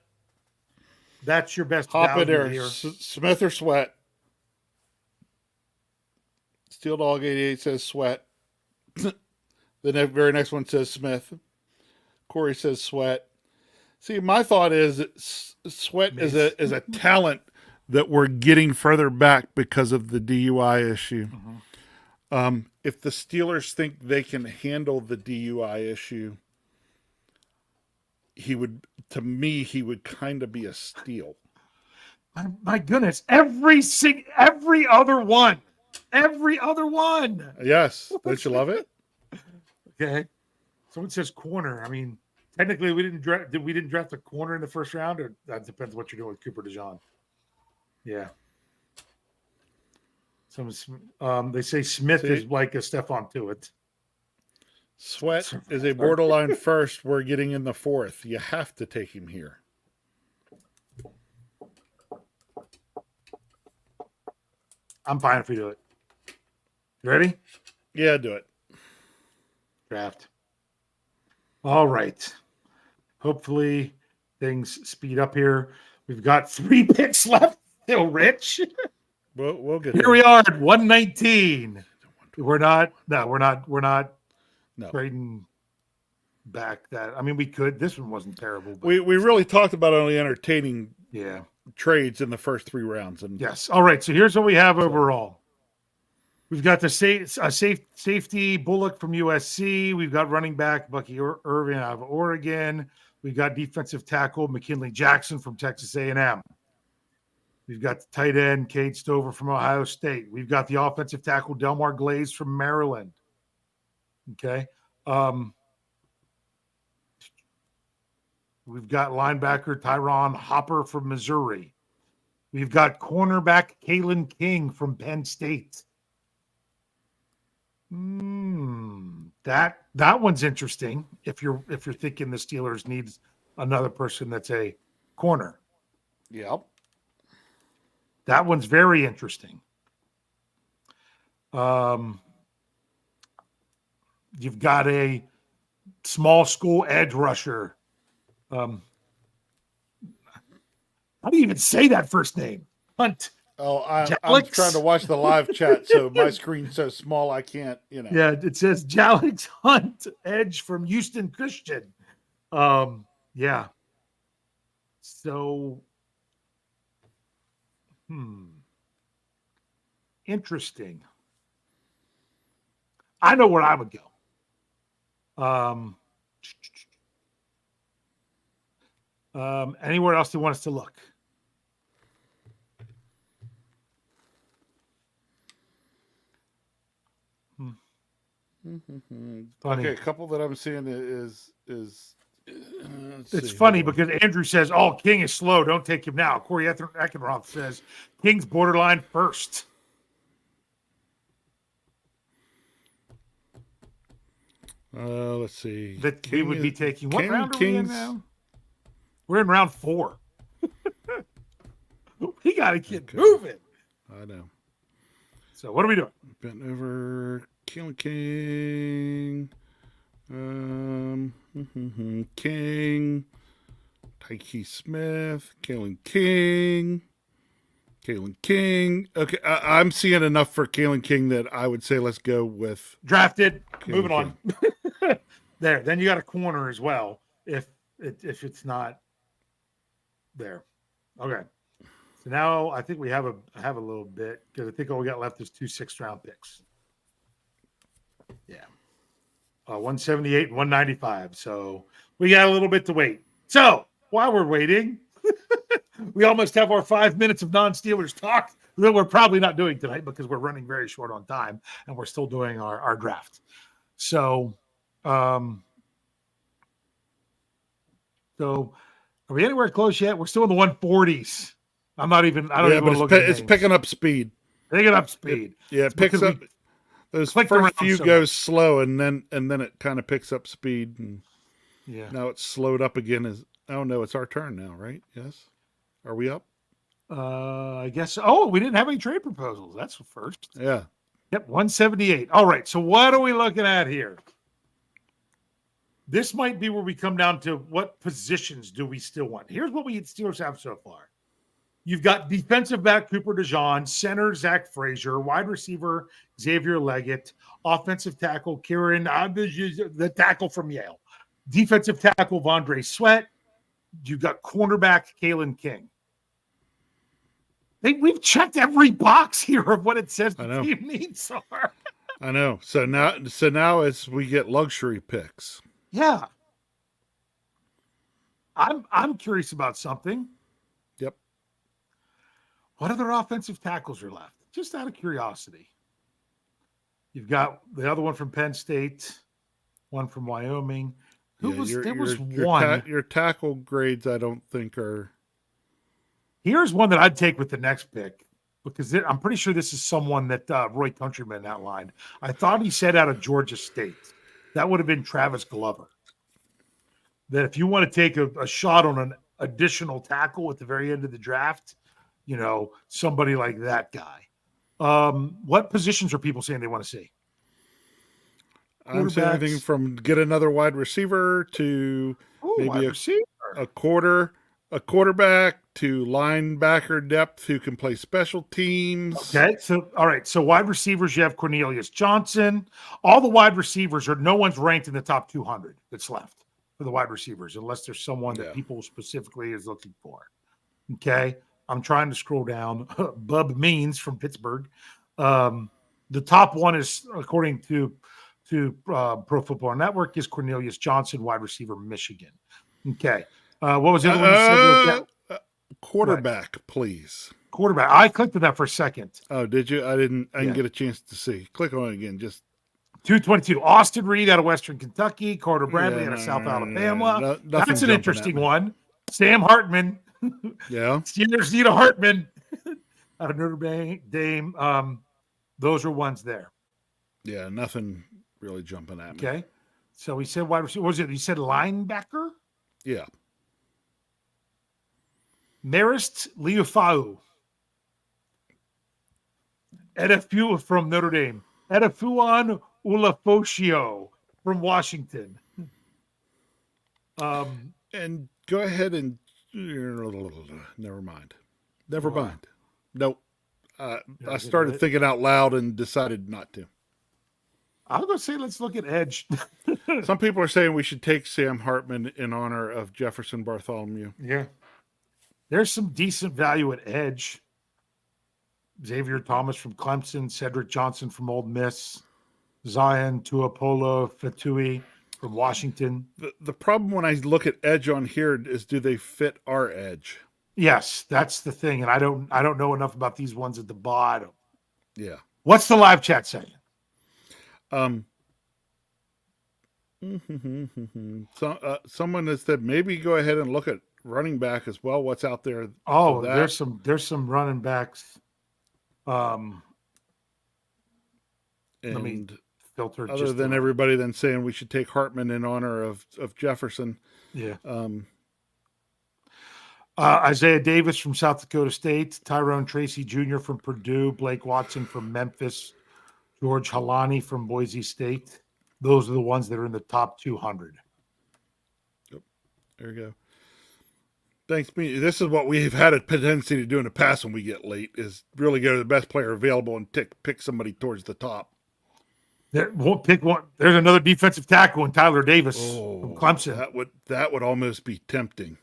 That's your best hop in there. Here. Smith or Sweat. Steel Dog 88 says Sweat. The very next one says Smith. Corey says Sweat. See, my thought is Sweat is a talent that we're getting further back because of the DUI issue. Mm-hmm. If the Steelers think they can handle the DUI issue, he would kind of be a steal. My goodness, every other one. Yes, don't you love it? Okay. Someone says corner. I mean, technically, we didn't draft a corner in the first round, or that depends what you're doing with Cooper DeJean. Yeah. They say Smith is like a Stephon Tuitt. Sweat is a borderline first. We're getting in the fourth. You have to take him here. I'm fine if we do it. You ready? Yeah, do it. Draft. All right. Hopefully things speed up here. We've got 3 picks left still, Rich. We'll get here. There. We are at 119. We're not trading back that. I mean, we could. This one wasn't terrible. But we really talked about only entertaining yeah trades in the first 3 rounds. And yes. All right. So here's what we have overall. We've got the safety Bullock from USC. We've got running back Bucky Irvin out of Oregon. We've got defensive tackle McKinley Jackson from Texas A&M. We've got the tight end, Cade Stover from Ohio State. We've got the offensive tackle, Delmar Glaze from Maryland. Okay. We've got linebacker Tyron Hopper from Missouri. We've got cornerback Kalen King from Penn State. That one's interesting. If you're thinking the Steelers needs another person that's a corner. Yep. That one's very interesting. You've got a small school edge rusher. How do you even say that first name? Hunt. Oh, I'm trying to watch the live chat, so my screen's so small I can't, Yeah, it says Jalix Hunt, edge from Houston Christian. Yeah. So, interesting. I know where I would go. Anywhere else you want us to look? Okay, a couple that I'm seeing is it's funny because Andrew says, "Oh, King is slow. Don't take him now." Corey Eckenroth says, "King's borderline first." Let's see. That King would be taking. What round are we in now? We're in round 4. We got to get moving. I know. So what are we doing? Bent over. King. King. Tyke Smith. Kalen King. Okay, I'm seeing enough for Kalen King that I would say let's go with drafted. Moving on. There. Then you got a corner as well. If it's not there. Okay. So now I think we have a little bit because I think all we got left is 2 6th-round picks. Yeah. 178 and 195. So we got a little bit to wait. So while we're waiting, we almost have our 5 minutes of non-Steelers talk that we're probably not doing tonight because we're running very short on time and we're still doing our draft. So, are we anywhere close yet? We're still in the 140s. I don't even want to look at it. It's picking up speed. Picking up speed. It picks up. Those first few goes slow, and then it kind of picks up speed. And now it's slowed up again. It's our turn now, right? Yes. Are we up? I guess. Oh, we didn't have any trade proposals. That's the first. Yeah. Yep, 178. All right. So what are we looking at here? This might be where we come down to what positions do we still want. Here's what we Steelers have so far. You've got defensive back Cooper DeJean, center Zach Frazier, wide receiver Xavier Leggett, offensive tackle Kieran, the tackle from Yale, defensive tackle Vondre Sweat. You've got cornerback Kalen King. We've checked every box here of what it says the team needs are. I know. So now as we get luxury picks. Yeah. I'm curious about something. Yep. What other offensive tackles are left? Just out of curiosity. You've got the other one from Penn State, one from Wyoming. There was one. Your tackle grades, I don't think are. Here's one that I'd take with the next pick because I'm pretty sure this is someone that Roy Countryman outlined. I thought he said out of Georgia State. That would have been Travis Glover. That if you want to take a shot on an additional tackle at the very end of the draft, somebody like that guy. What positions are people saying they want to see? I'm saying anything from get another wide receiver to maybe a quarterback to linebacker depth who can play special teams. Okay, so all right, so wide receivers you have Cornelius Johnson. All the wide receivers no one's ranked in the top 200 that's left for the wide receivers unless there's someone that people specifically is looking for. Okay, I'm trying to scroll down. Bub Means from Pittsburgh. The top one is according to Pro Football Network is Cornelius Johnson, wide receiver, Michigan. Okay. What was the other one you said? Quarterback, please. quarterback. I clicked on that for a second. Oh, did you? I didn't get a chance to see. Click on it again. Just 222. Austin Reed out of Western Kentucky. Carter Bradley out of South no, Alabama. nothing That's an jumping interesting at me. one. Sam Hartman. Yeah. Steelers need a Hartman out of Notre Dame. Those are ones there. Yeah, nothing really jumping at me. Okay. So he said wide receiver. What was it? He said linebacker? Yeah. Marist Liufau. Edefu from Notre Dame. Edefuan Ulafoshio from Washington. And go ahead and never mind. Nope. I started thinking out loud and decided not to. I was going to say, let's look at edge. Some people are saying we should take Sam Hartman in honor of Jefferson Bartholomew. Yeah. There's some decent value at edge. Xavier Thomas from Clemson, Cedric Johnson from Ole Miss, Zion Tuapolo Fatui from Washington. The problem when I look at edge on here is, do they fit our edge? Yes, that's the thing. And I don't know enough about these ones at the bottom. Yeah. What's the live chat saying? Someone has said maybe go ahead and look at running back as well. What's out there? Oh, there's some running backs. Let me filter. Other than everybody then saying we should take Hartman in honor of Jefferson. Yeah. Isaiah Davis from South Dakota State, Tyrone Tracy Jr. from Purdue, Blake Watson from Memphis, George Halani from Boise State. Those are the ones that are in the top 200. Yep. There you go. Thanks, me. This is what we've had a tendency to do in the past when we get late, is really go to the best player available and pick somebody towards the top. Won't pick one. There's another defensive tackle in Tyler Davis from Clemson. That would almost be tempting.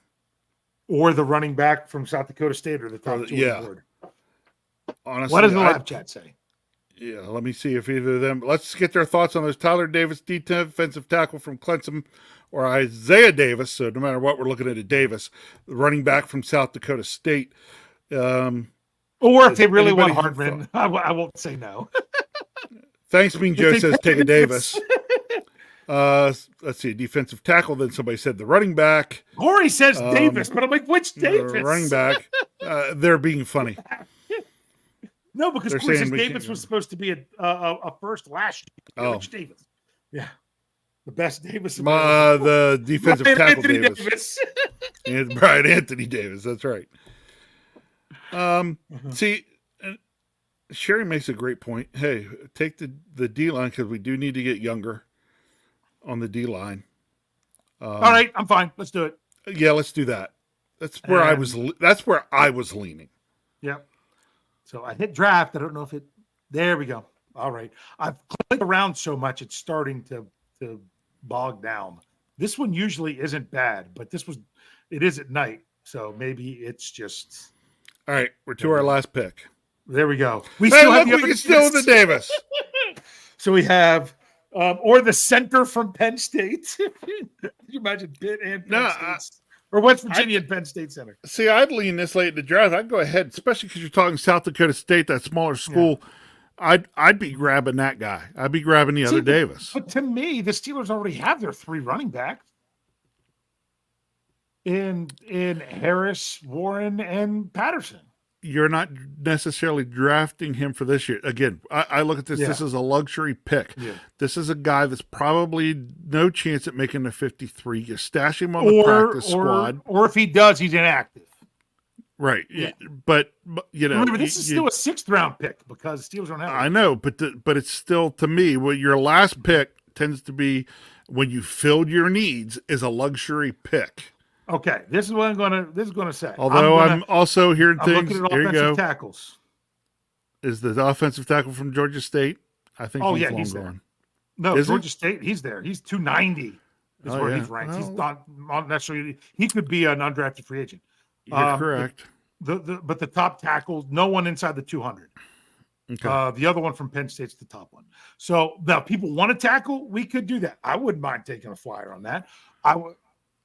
Or the running back from South Dakota State, or the top two. Yeah. Honestly, what does the live chat say? Yeah, let me see if either of them. Let's get their thoughts on this. Tyler Davis, defensive tackle from Clemson, or Isaiah Davis. So no matter what, we're looking at a Davis, the running back from South Dakota State. Or if they really want Hartman, I won't say no. Thanks, Mean Joe says take a Davis. Let's see, defensive tackle. Then somebody said the running back. Corey says Davis, but I'm like, which Davis? Running back. They're being funny. No, because Corey says Davis was supposed to be a first last year. Which Davis? Yeah. The best Davis. The defensive Brian tackle Anthony Davis. It's Brian Anthony Davis. That's right. See, Sherry makes a great point. Hey, take the D line, because we do need to get younger on the D line. All right, I'm fine. Let's do it. Yeah, let's do that. That's where I was leaning. Yep. So I hit draft. I don't know if it. There we go. All right. I've clicked around so much it's starting to bog down. This one usually isn't bad, but it is at night, so maybe it's just. All right, we're to our last pick. There we go. We still have the Davis. So we have, or the center from Penn State. Can you imagine Pitt and Penn State? Or West Virginia and Penn State Center. See, I'd lean this late in the draft. I'd go ahead, especially because you're talking South Dakota State, that smaller school. Yeah. I'd be grabbing that guy. I'd be grabbing the other Davis. But to me, the Steelers already have their three running backs in Harris, Warren, and Patterson. You're not necessarily drafting him for this year. Again, I look at this. Yeah. This is a luxury pick. Yeah. This is a guy that's probably no chance at making the 53. You stash him on the practice squad. Or if he does, he's inactive. Right. Yeah. But you know. Remember, this is still a 6th round pick because Steelers don't have it. I know, but it's still, to me, what your last pick tends to be when you filled your needs is a luxury pick. Okay, this is what I'm gonna say. Although I'm also hearing things. Looking at here you go. Tackles. Is the offensive tackle from Georgia State? I think he's gone. No, Georgia State. He's there. He's 290. Is where he's ranked. Well, he's not necessarily. He could be an undrafted free agent. You're correct. But the top tackle, no one inside the 200. Okay. The other one from Penn State's the top one. So now people want to tackle. We could do that. I wouldn't mind taking a flyer on that.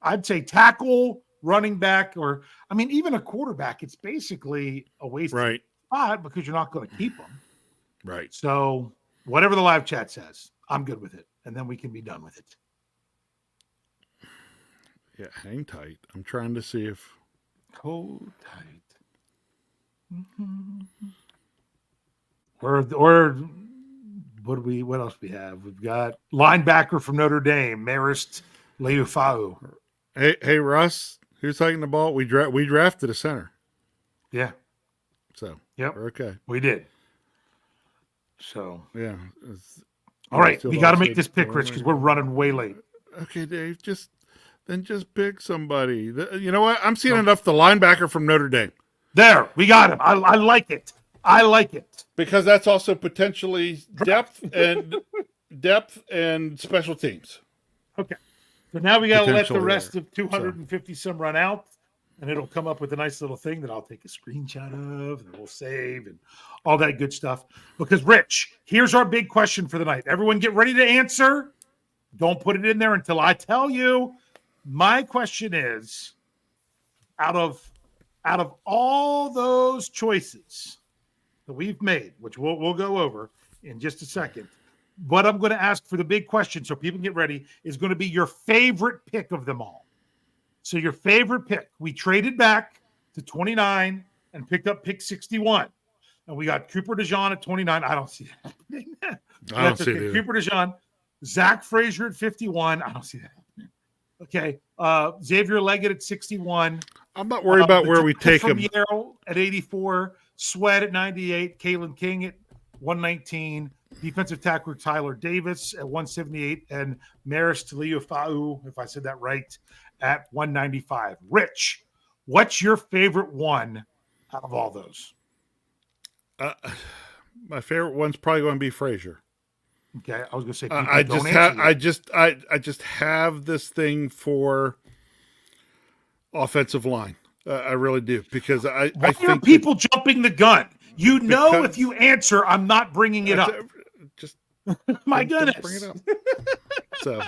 I'd say tackle running back, or I mean, even a quarterback, it's basically a waste of spot because you're not going to keep them. Right. So whatever the live chat says, I'm good with it, and then we can be done with it. Yeah, hang tight. I'm trying to see if hold tight. Mm-hmm. Or what else we have? We've got linebacker from Notre Dame, Marist Leufau. Hey Russ, who's taking the ball? We drafted a center. Yeah. So yep. Okay. We did. So yeah. All right, we got to make this pick, Rich, because we're running way late. Okay, Dave. Just pick somebody. You know what? I'm seeing enough the linebacker from Notre Dame. There, we got him. I like it. I like it because that's also potentially depth and special teams. Okay, so now we got to let the rest of 250 some run out, and it'll come up with a nice little thing that I'll take a screenshot of, and we'll save and all that good stuff. Because Rich, here's our big question for the night. Everyone, get ready to answer. Don't put it in there until I tell you. My question is, out of all those choices that we've made, which we'll go over in just a second, what I'm going to ask for the big question, so people can get ready, is going to be your favorite pick of them all. So your favorite pick. We traded back to 29 and picked up pick 61. And we got Cooper DeJean at 29. I don't see that happening. I don't see it. Cooper DeJean, Zach Frazier at 51. I don't see that happening. Okay. Xavier Leggett at 61. I'm not worried about where we take him. Yale at 84. Sweat at 98. Kalen King at 119. Defensive tackler Tyler Davis at 178. And Marist Leufau, if I said that right, at 195. Rich, what's your favorite one out of all those? My favorite one's probably going to be Frazier. Okay, I was going to say I just have this thing for offensive line. I really do, because I think are people jumping the gun? You know, if you answer, I'm not bringing it up. Just my goodness. Bring it up. So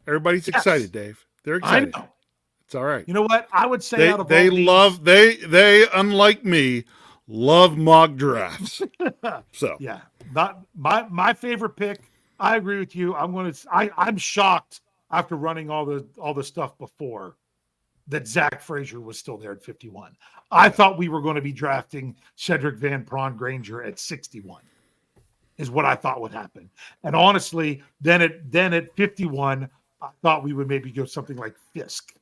everybody's excited, Dave. They're excited. I know. It's all right. You know what? I would say they unlike me love mock drafts. So yeah, not my favorite pick. I agree with you. I'm shocked after running all the stuff before that Zach Frazier was still there at 51. I thought we were going to be drafting Cedric Van Pran Granger at 61. Is what I thought would happen. And honestly, then at 51, I thought we would maybe go something like Fisk.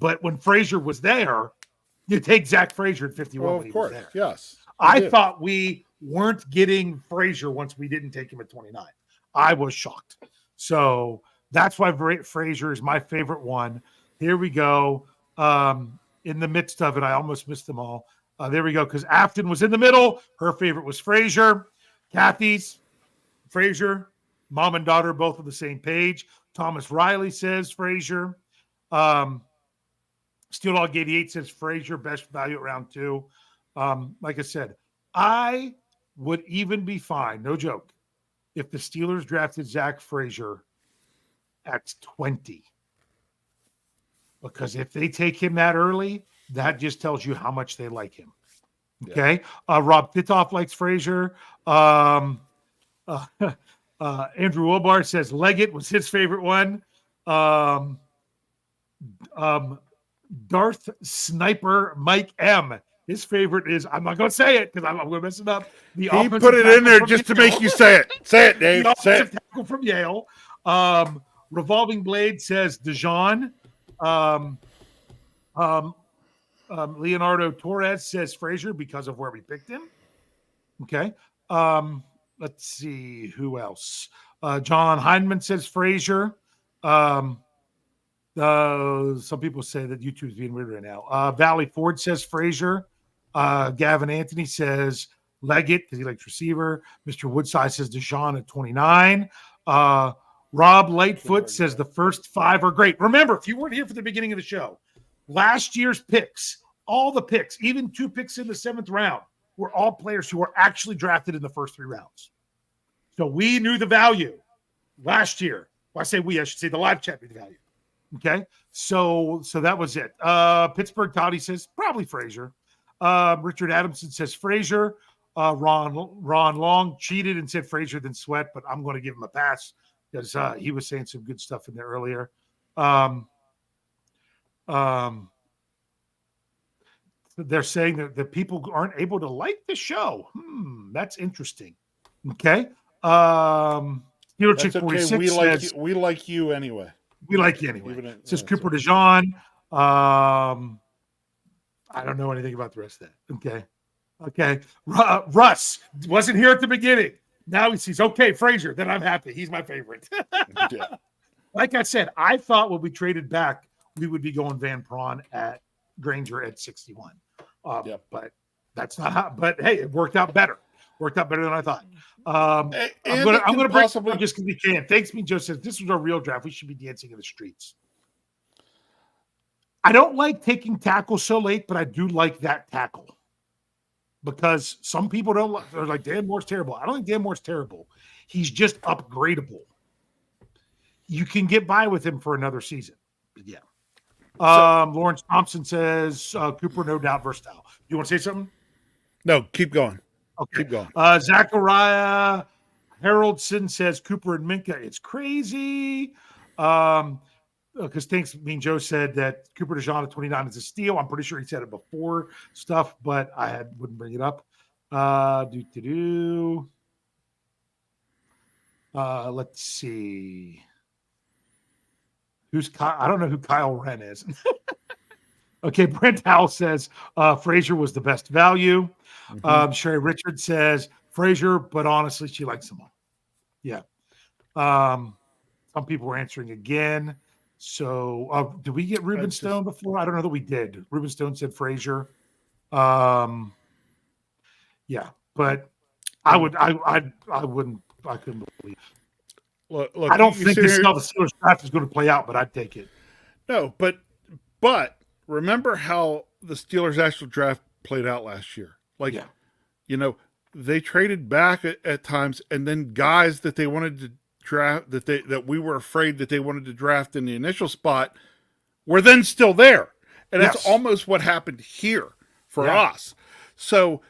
But when Frazier was there, you take Zach Frazier at 51. Well, when of course, he was there. yes. I thought we weren't getting Frazier once we didn't take him at 29. I was shocked. So that's why Frazier is my favorite one. Here we go. In the midst of it, I almost missed them all. There we go, because Afton was in the middle. Her favorite was Frazier. Kathy's Frazier. Mom and daughter both on the same page. Thomas Riley says Frazier. Steel Dog 88 says Frazier, best value at round 2. Like I said, I would even be fine, no joke, if the Steelers drafted Zach Frazier at 20. Because if they take him that early, that just tells you how much they like him. Okay. Yeah. Rob Pitoff likes Frazier. Andrew Wilbar says Leggett was his favorite one. Darth Sniper Mike M. His favorite is, I'm not going to say it because I'm going to mess it up. He put it in there just to make you say it. Say it, Dave. Say it. Tackle from Yale. Revolving Blade says DeJean. Leonardo Torres says Frazier because of where we picked him. Okay. Let's see who else. John Heineman says Frazier. Some people say that YouTube's being weird right now. Valley Ford says Frazier. Gavin Anthony says Leggett because he likes receiver. Mr. Woodside says DeJean at 29. Rob Lightfoot says the first 5 are great. Remember, if you weren't here for the beginning of the show, last year's picks, all the picks, even 2 picks in the 7th round, were all players who were actually drafted in the first 3 rounds. So we knew the value last year. Well, I should say the live chat knew the value. Okay, so that was it. Pittsburgh Toddy says probably Frazier. Richard Adamson says Frazier. Ron Long cheated and said Frazier than Sweat, but I'm going to give him a pass because he was saying some good stuff in there earlier. They're saying that people aren't able to like the show. That's interesting. Okay. Steeler Chick 46 says, we like you anyway. We like you anyway. Says Cooper DeJean. I don't know anything about the rest of that. Okay. Russ wasn't here at the beginning. Now he sees, okay, Frazier, then I'm happy. He's my favorite. Yeah. Like I said, I thought when we traded back, we would be going Van Prawn at Granger at 61. But that's not how, but hey, it worked out better. Worked out better than I thought. I'm gonna break possibly just because we can. Thanks me, Joe says this was our real draft. We should be dancing in the streets. I don't like taking tackle so late, but I do like that tackle because some people don't. They're like Dan Moore's terrible. I don't think Dan Moore's terrible. He's just upgradable. You can get by with him for another season. Yeah. Lawrence Thompson says Cooper, no doubt versatile. You want to say something? No, keep going. Okay. Keep going. Zachariah Haroldson says Cooper and Minka. It's crazy. Because thanks, Mean Joe said that Cooper DeJean at 29 is a steal. I'm pretty sure he said it before stuff, but I wouldn't bring it up. Let's see. Who's Kyle? I don't know who Kyle Wren is. Okay, Brent Howell says Frazier was the best value. Sherry Richards says Frazier, but honestly, she likes them all. Yeah. Some people were answering again. So, did we get Ruben Stone before? I don't know that we did. Ruben Stone said Frazier. Yeah, but I couldn't believe. Look, I don't think this is how the Steelers draft is going to play out, but I'd take it. No, but remember how the Steelers' actual draft played out last year? Like, they traded back at times, and then guys that they wanted to draft that we were afraid that they wanted to draft in the initial spot were then still there, and that's almost what happened here for us. So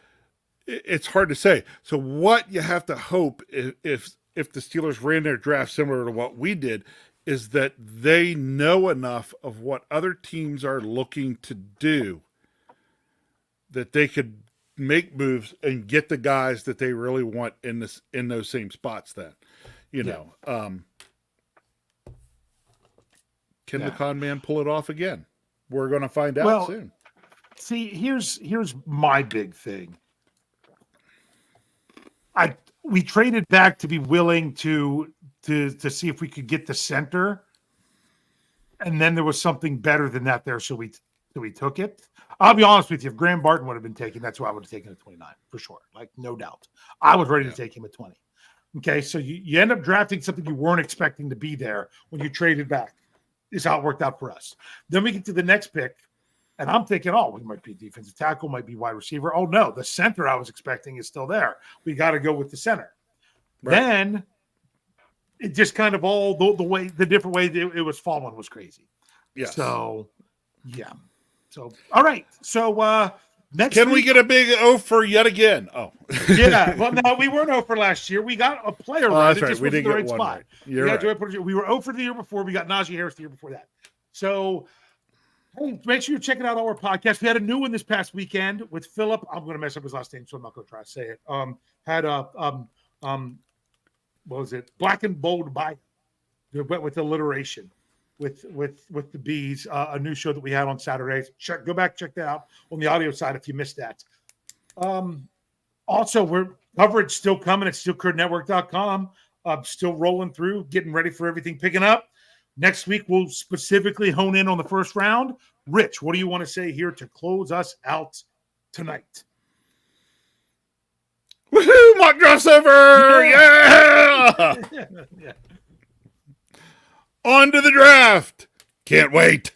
it's hard to say. So what you have to hope if the Steelers ran their draft similar to what we did is that they know enough of what other teams are looking to do that they could make moves and get the guys that they really want in those same spots then. Can the con man pull it off again? We're going to find out soon. See, here's my big thing. We traded back to be willing to see if we could get the center, and then there was something better than that there, so we took it. I'll be honest with you, if Graham Barton would have been taken, that's who I would have taken at 29 for sure, like no doubt. I was ready to take him at 20. Okay, so you end up drafting something you weren't expecting to be there when you traded back. Is how it worked out for us. Then we get to the next pick, and I'm thinking, we might be defensive tackle, might be wide receiver. Oh, no, the center I was expecting is still there. We got to go with the center. Right. Then it just kind of all the different way it was falling was crazy. Yeah. So, yeah. So, all right. So, next Can we get a big O for yet again? Oh. Yeah. Well, no, we weren't O for last year. We got a player right. It just wasn't the right spot. Right. You're right. We were O for the year before. We got Najee Harris the year before that. So, hey, make sure you're checking out our podcast. We had a new one this past weekend with Philip. I'm going to mess up his last name, so I'm not going to try to say it. What was it? Black and Bold by with alliteration with the bees. A new show that we had on Saturdays. Go back, check that out on the audio side if you missed that. Also, we're coverage still coming at steelcurd.network.com. Still rolling through, getting ready for everything picking up. Next week, we'll specifically hone in on the first round. Rich, what do you want to say here to close us out tonight? Woohoo! Mock draft's over! Yeah! Yeah. On to the draft! Can't wait!